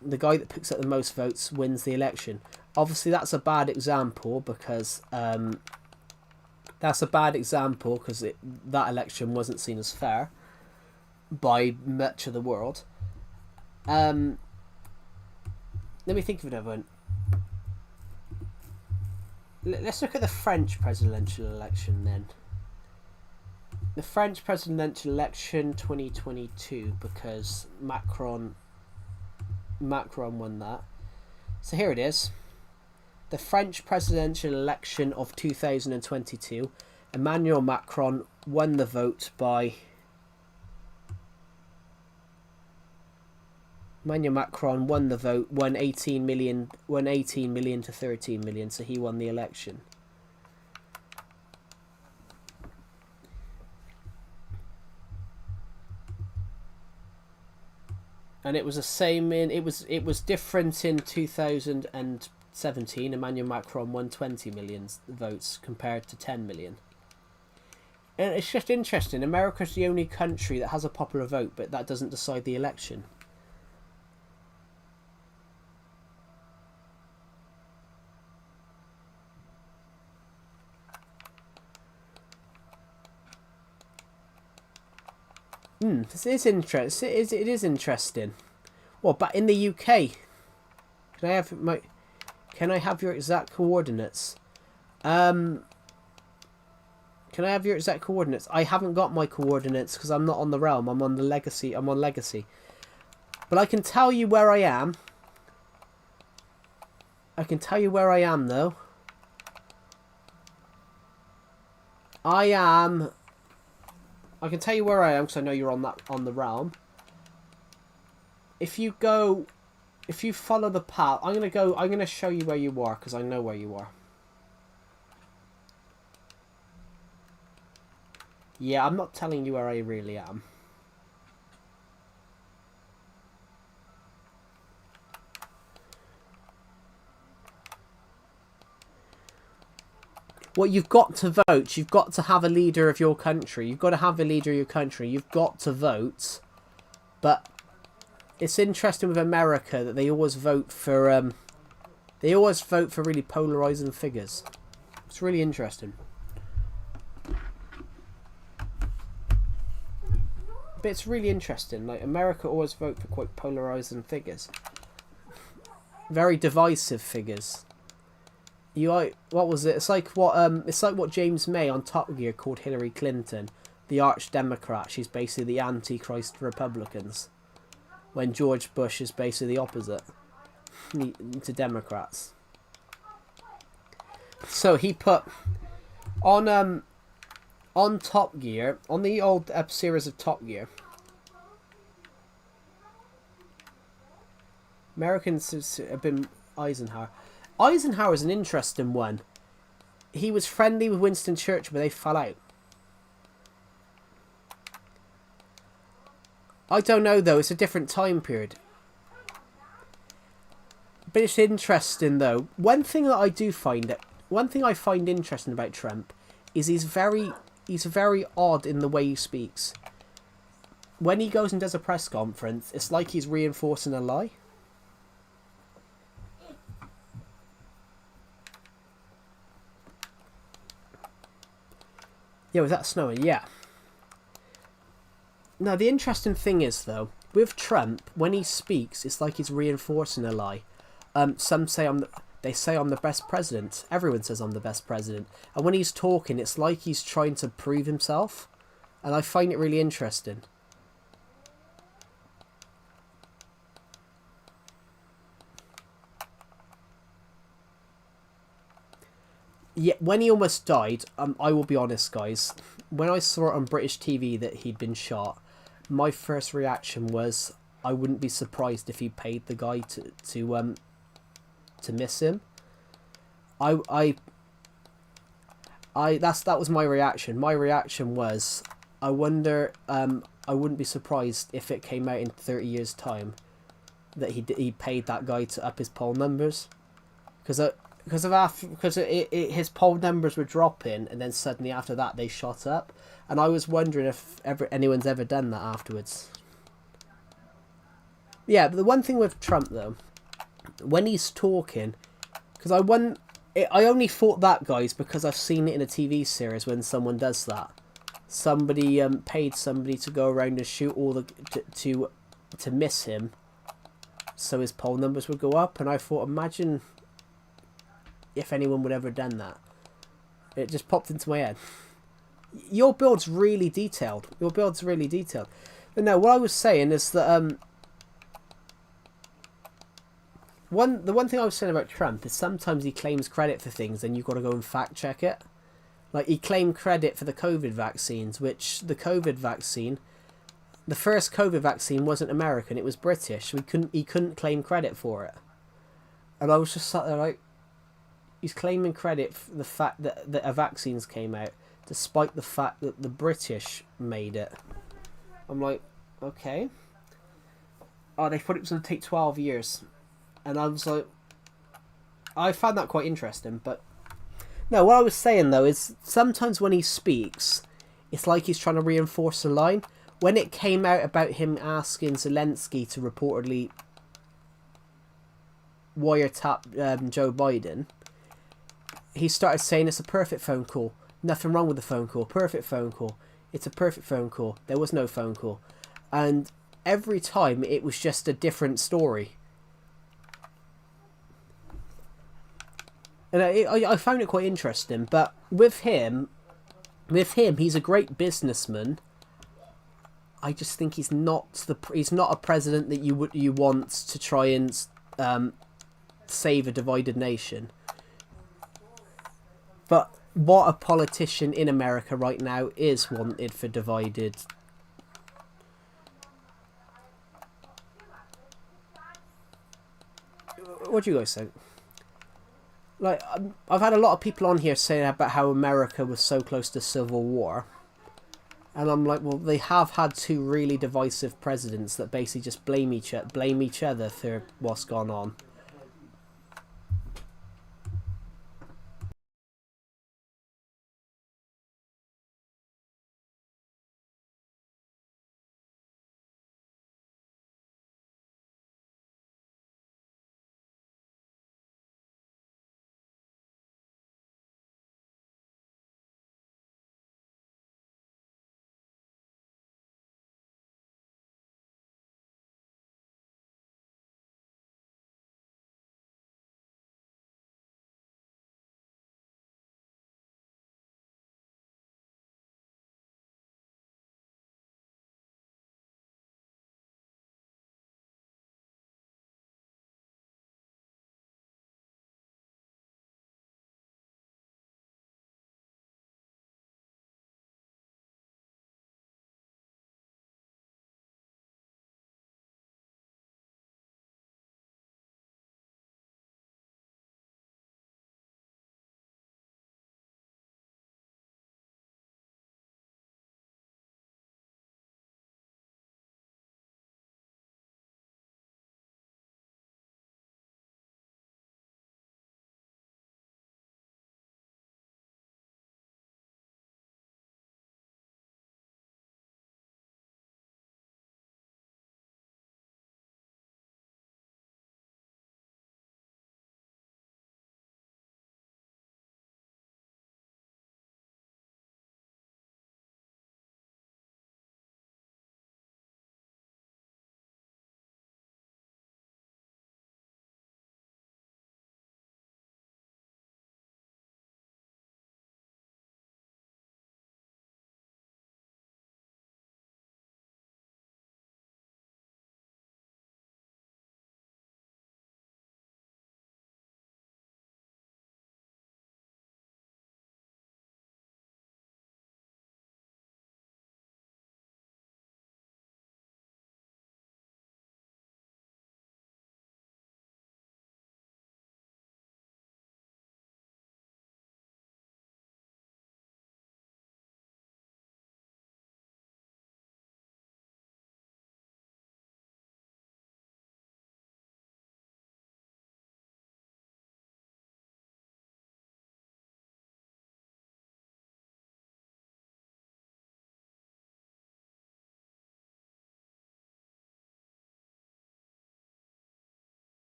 Speaker 1: the guy that picks up the most votes wins the election. Obviously, that's a bad example because that election wasn't seen as fair by much of the world. Let me think of another one. Let's look at the French presidential election then. The French presidential election 2022, because Macron won that. So here it is. The French presidential election of 2022. Emmanuel Macron won the vote by... Emmanuel Macron won the vote, won 18 million to 13 million, so he won the election. And it was the same it was different in 2017. Emmanuel Macron won 20 million votes compared to 10 million. And it's just interesting. America's the only country that has a popular vote, but that doesn't decide the election. This is interesting. It is interesting. Well, but in the UK, can I have your exact coordinates? Can I have your exact coordinates? I haven't got my coordinates because I'm not on the realm. I'm on the legacy. I'm on legacy. But I can tell you where I am. I can tell you where I am though. I can tell you where I am because I know you're on the realm. If you follow the path, I'm gonna show you where you are because I know where you are. Yeah, I'm not telling you where I really am. Well, you've got to vote. You've got to have a leader of your country. You've got to have a leader of your country. You've got to vote. But it's interesting with America that they always vote for really polarizing figures. It's really interesting. But it's really interesting. Like America always vote for quite polarizing figures. Very divisive figures. What was it? It's like what James May on Top Gear called Hillary Clinton, the arch Democrat. She's basically the Antichrist Republicans, when George Bush is basically the opposite to Democrats. So he put on Top Gear, on the old series of Top Gear, Americans have been Eisenhower. Eisenhower is an interesting one. he was friendly with Winston Churchill, but they fell out. I don't know though. It's a different time period. But it's interesting though. One thing I find interesting about Trump is he's very odd in the way he speaks. When he goes and does a press conference, it's like he's reinforcing a lie. Yeah, was that snowing? Yeah. Now, the interesting thing is, though, with Trump, when he speaks, it's like he's reinforcing a lie. They say I'm the best president. Everyone says I'm the best president. And when he's talking, it's like he's trying to prove himself. And I find it really interesting. Yeah, when he almost died, I will be honest, guys. When I saw it on British TV that he'd been shot, my first reaction was I wouldn't be surprised if he paid the guy to miss him. I that was my reaction. My reaction was I wonder. I wouldn't be surprised if it came out in 30 years' time that he paid that guy to up his poll numbers, because his poll numbers were dropping, and then suddenly after that they shot up, and I was wondering if anyone's ever done that afterwards. Yeah, but the one thing with Trump though, when he's talking, because I only thought that, guys, because I've seen it in a TV series when someone does that. Somebody paid somebody to go around and shoot all the to miss him, so his poll numbers would go up, and I thought, imagine if anyone would ever done that. It just popped into my head. Your build's really detailed. Your build's really detailed. But no, what I was saying is that the one thing I was saying about Trump is sometimes he claims credit for things and you've got to go and fact check it. Like, he claimed credit for the COVID vaccines, which the first COVID vaccine wasn't American, it was British. He couldn't claim credit for it. And I was just sat there like, he's claiming credit for the fact that a vaccines came out, despite the fact that the British made it. I'm like, okay. Oh, they thought it was going to take 12 years. And I was like, I found that quite interesting. But no, what I was saying though is sometimes when he speaks, it's like he's trying to reinforce a line. When it came out about him asking Zelensky to reportedly wiretap Joe Biden, he started saying it's a perfect phone call. Nothing wrong with the phone call. Perfect phone call. It's a perfect phone call. There was no phone call. And every time it was just a different story. And I found it quite interesting. But with him, he's a great businessman. I just think he's not a president that you want to try and save a divided nation. But what a politician in America right now is wanted for divided. What do you guys think? Like, I've had a lot of people on here saying about how America was so close to civil war. And I'm like, well, they have had two really divisive presidents that basically just blame each other for what's gone on.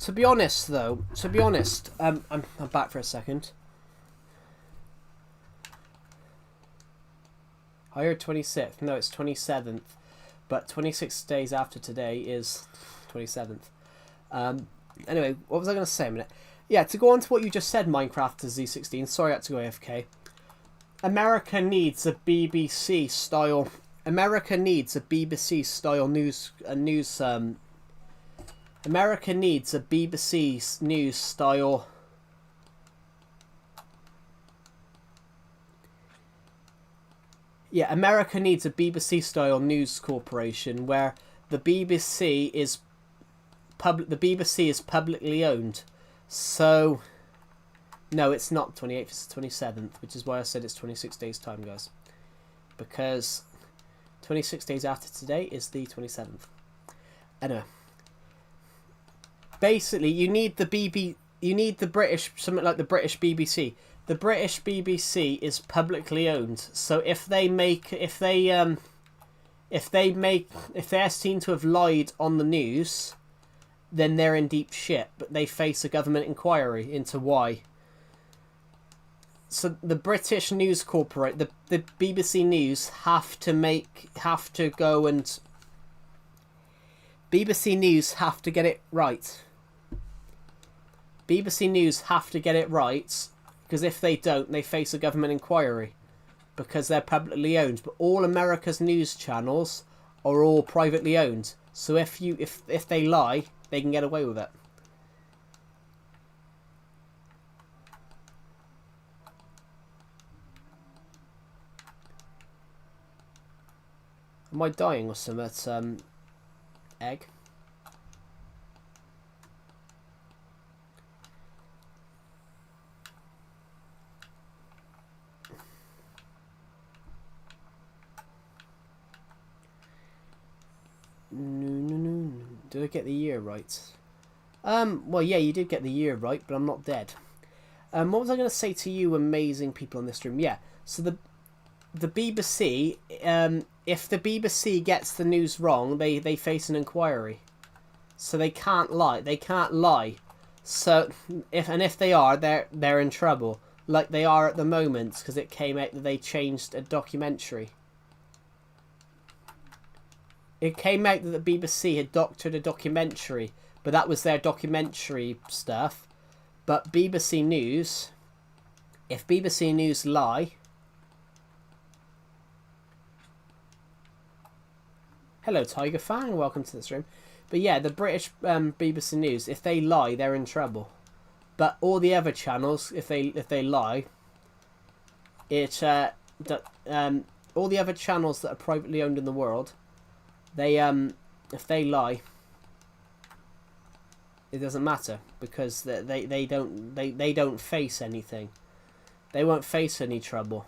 Speaker 1: To be honest, though, I'm back for a second. I heard 26th. No, it's 27th. But 26 days after today is 27th. Anyway, what was I going to say a minute? Yeah, to go on to what you just said, Minecraft to Z16. Sorry, I had to go AFK. America needs a BBC style. America needs a BBC style news. America needs a BBC news style. Yeah, America needs a BBC style news corporation where the BBC is publicly owned. So no, it's not 28th, it's 27th, which is why I said it's 26 days time, guys. Because 26 days after today is the 27th. Anyway. Basically, you need the British, something like the British BBC. The British BBC is publicly owned, so if they're seen to have lied on the news, then they're in deep shit. But they face a government inquiry into why. So the British News Corporate, the BBC News BBC News have to get it right. BBC News have to get it right, because if they don't, they face a government inquiry, because they're publicly owned. But all America's news channels are all privately owned. So if they lie, they can get away with it. Am I dying or something? Egg. No. Did I get the year right? Well, yeah, you did get the year right, but I'm not dead. What was I going to say to you amazing people in this room? Yeah, so the BBC, if the BBC gets the news wrong, they face an inquiry. So they can't lie. They can't lie. So if they are, they're in trouble. Like they are at the moment, because it came out that they changed a documentary. It came out that the BBC had doctored a documentary, but that was their documentary stuff. But BBC News, if BBC News lie... Hello, Tiger Fan, welcome to this room. But yeah, the British BBC News, if they lie, they're in trouble. But all the other channels, if they lie, all the other channels that are privately owned in the world, they if they lie, it doesn't matter, because they don't face anything. They won't face any trouble.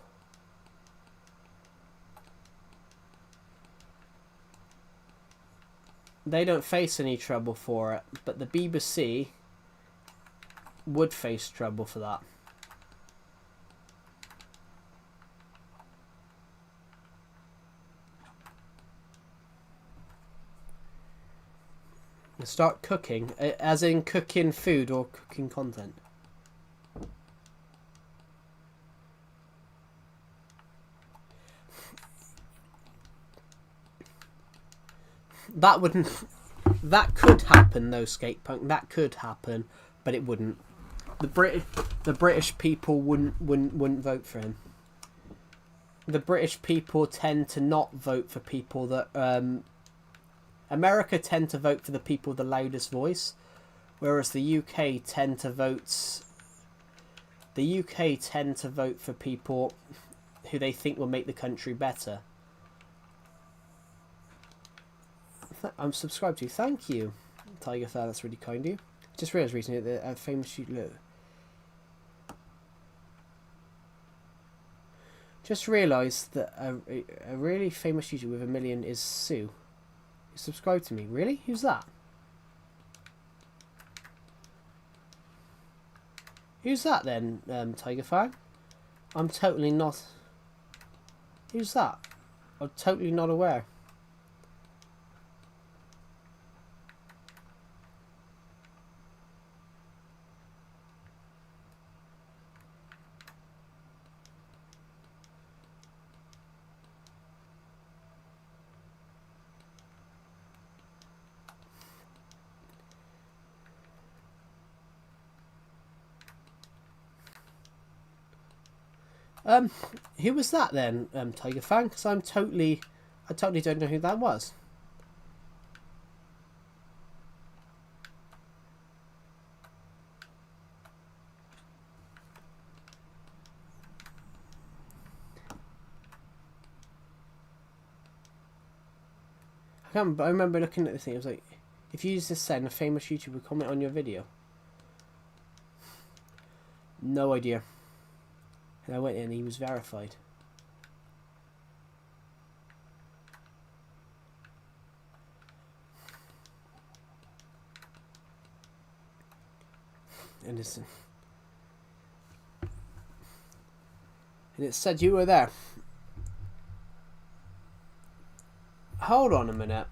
Speaker 1: They don't face any trouble for it, but the BBC would face trouble for that. Start cooking, as in cooking food or cooking content. That wouldn't. That could happen though, Skatepunk. That could happen, but it wouldn't. The British people wouldn't vote for him. The British people tend to not vote for people that. America tend to vote for the people with the loudest voice, whereas the UK tend to vote. The UK tend to vote for people who they think will make the country better. I'm subscribed to you. Thank you, Tiger Fair. That's really kind of you. Just realised recently that a famous YouTuber. Just realised that a really famous YouTuber with 1 million is Sue. You subscribe to me? Really? Who's that? Who's that then, Tiger Fan? I'm totally not. Who's that? I'm totally not aware. Who was that then, Tiger Fan? Because I totally don't know who that was. I remember looking at this thing. I was like, if you use this set, a famous YouTuber would comment on your video. No idea. And I went in and he was verified. And it said you were there. Hold on a minute.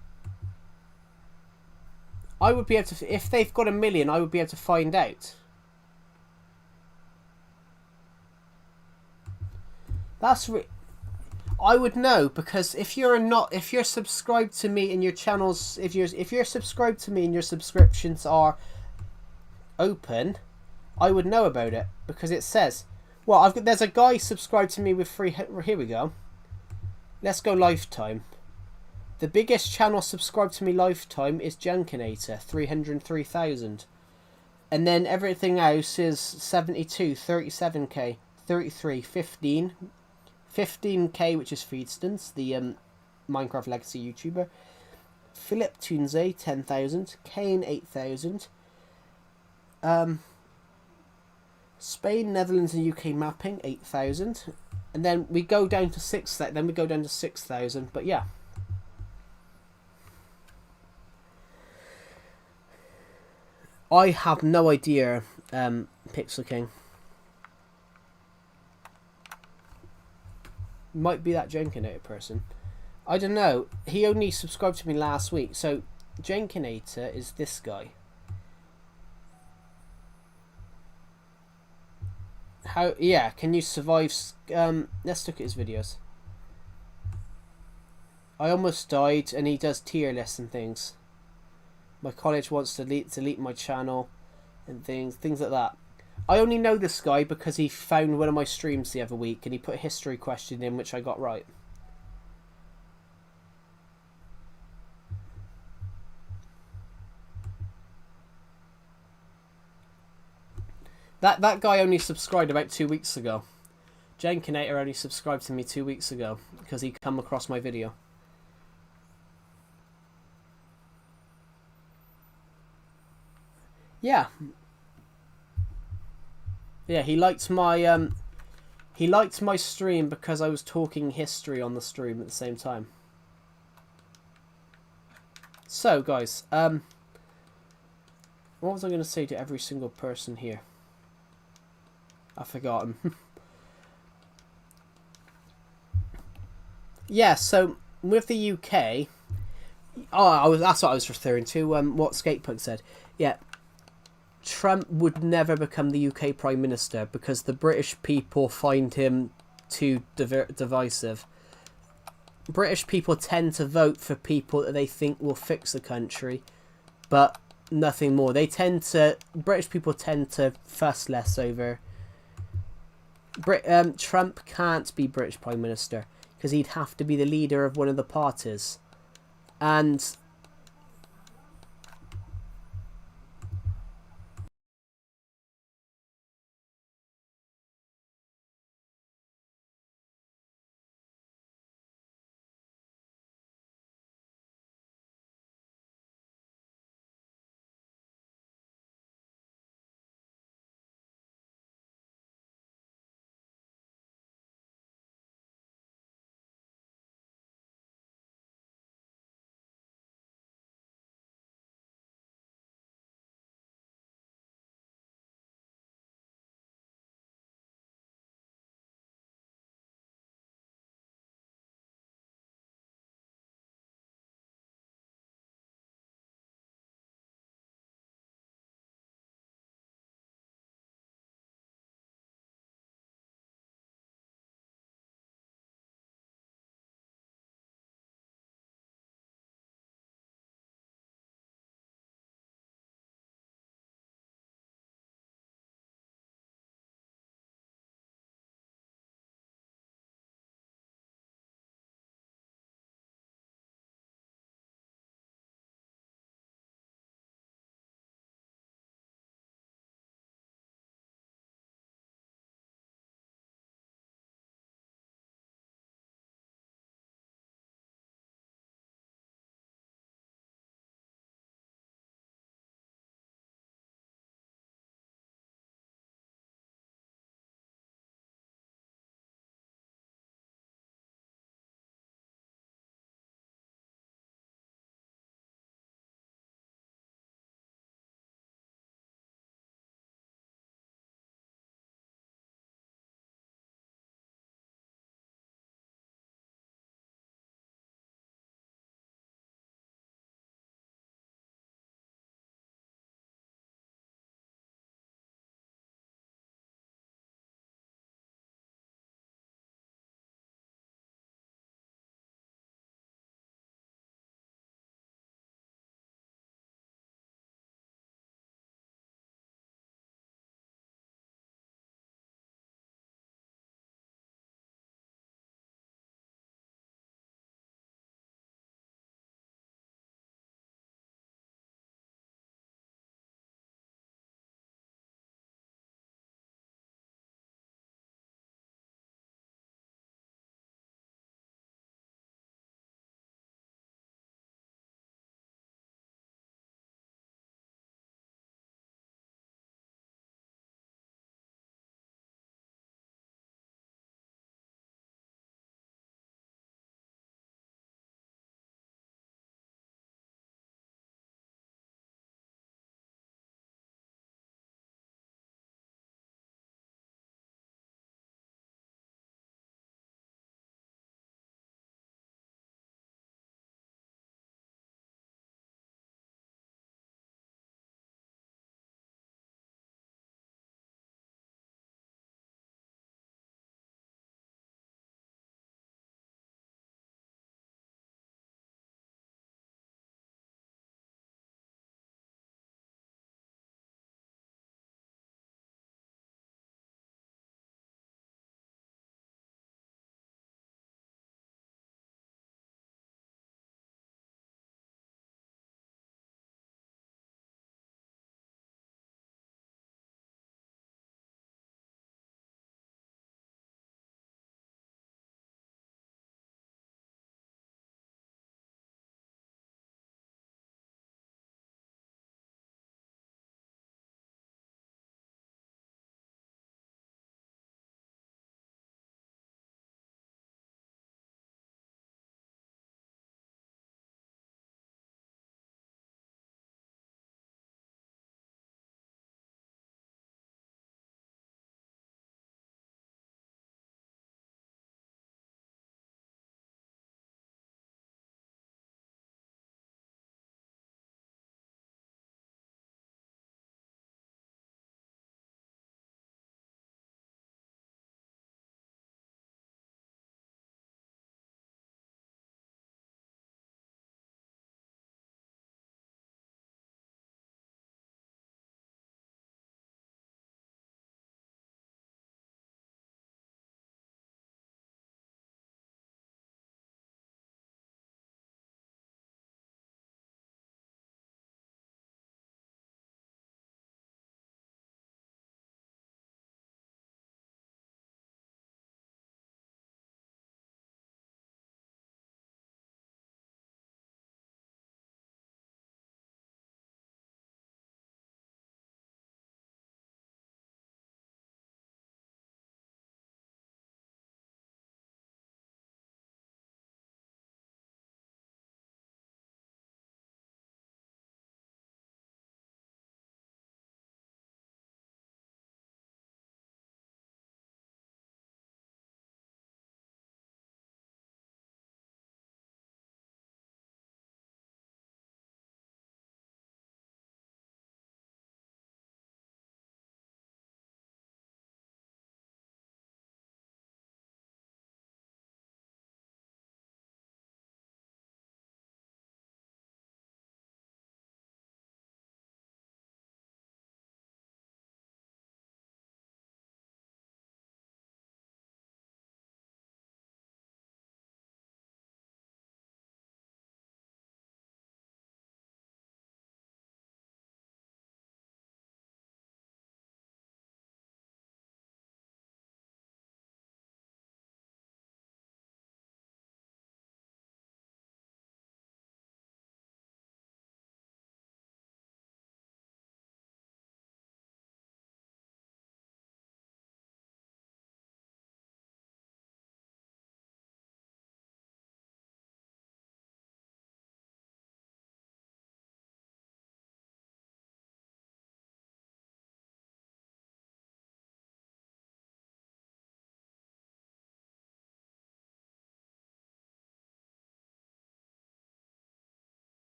Speaker 1: I would be able to, if they've got 1 million, I would be able to find out. I would know, because if you're subscribed to me and your channels, if you're subscribed to me and your subscriptions are open, I would know about it, because it says, well, there's a guy subscribed to me with free. Here we go. Let's go lifetime. The biggest channel subscribed to me lifetime is Junkinator, 303,000. And then everything else is 72, 37k, 33, 15, 15k, which is Feedstons, the Minecraft Legacy YouTuber. Philip Tunze, 10,000. Kane, 8,000. Spain, Netherlands, and UK mapping, 8,000. And then we go down to 6,000. Then we go down to 6,000. But yeah. I have no idea, Pixel King. Might be that Jenkinator person. I don't know. He only subscribed to me last week. So, Jenkinator is this guy. How? Yeah, can you survive? Let's look at his videos. I almost died, and he does tier lists and things. My college wants to delete my channel and things like that. I only know this guy because he found one of my streams the other week and he put a history question in which I got right. That guy only subscribed about 2 weeks ago. Jenkinator only subscribed to me 2 weeks ago because he come across my video. Yeah. Yeah, he liked my stream because I was talking history on the stream at the same time. So, guys, what was I going to say to every single person here? I've forgotten. Yeah, so with the UK, that's what I was referring to. What Skatepunk said. Yeah, Trump would never become the UK Prime Minister because the British people find him too divisive. British people tend to vote for people that they think will fix the country, but nothing more. British people tend to fuss less over. Trump can't be British Prime Minister because he'd have to be the leader of one of the parties, and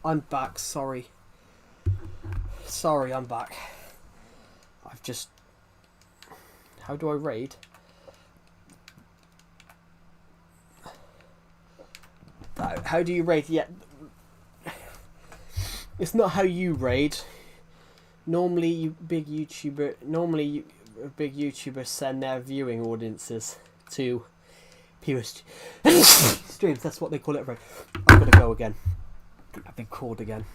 Speaker 1: I'm back. Sorry. Sorry, I'm back. I've just... How do I raid? How do you raid? Yeah. It's not how you raid. Normally, big YouTubers send their viewing audiences to people's streams. That's what they call it. Right. I'm gonna go again. I've been called again.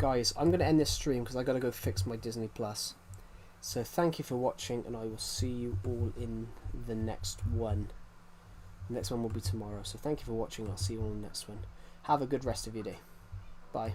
Speaker 1: guys, I'm going to end this stream because I got to go fix my Disney Plus. So thank you for watching, and I will see you all in the next one. The next one will be tomorrow. So thank you for watching. I'll see you all in the next one. Have a good rest of your day. Bye.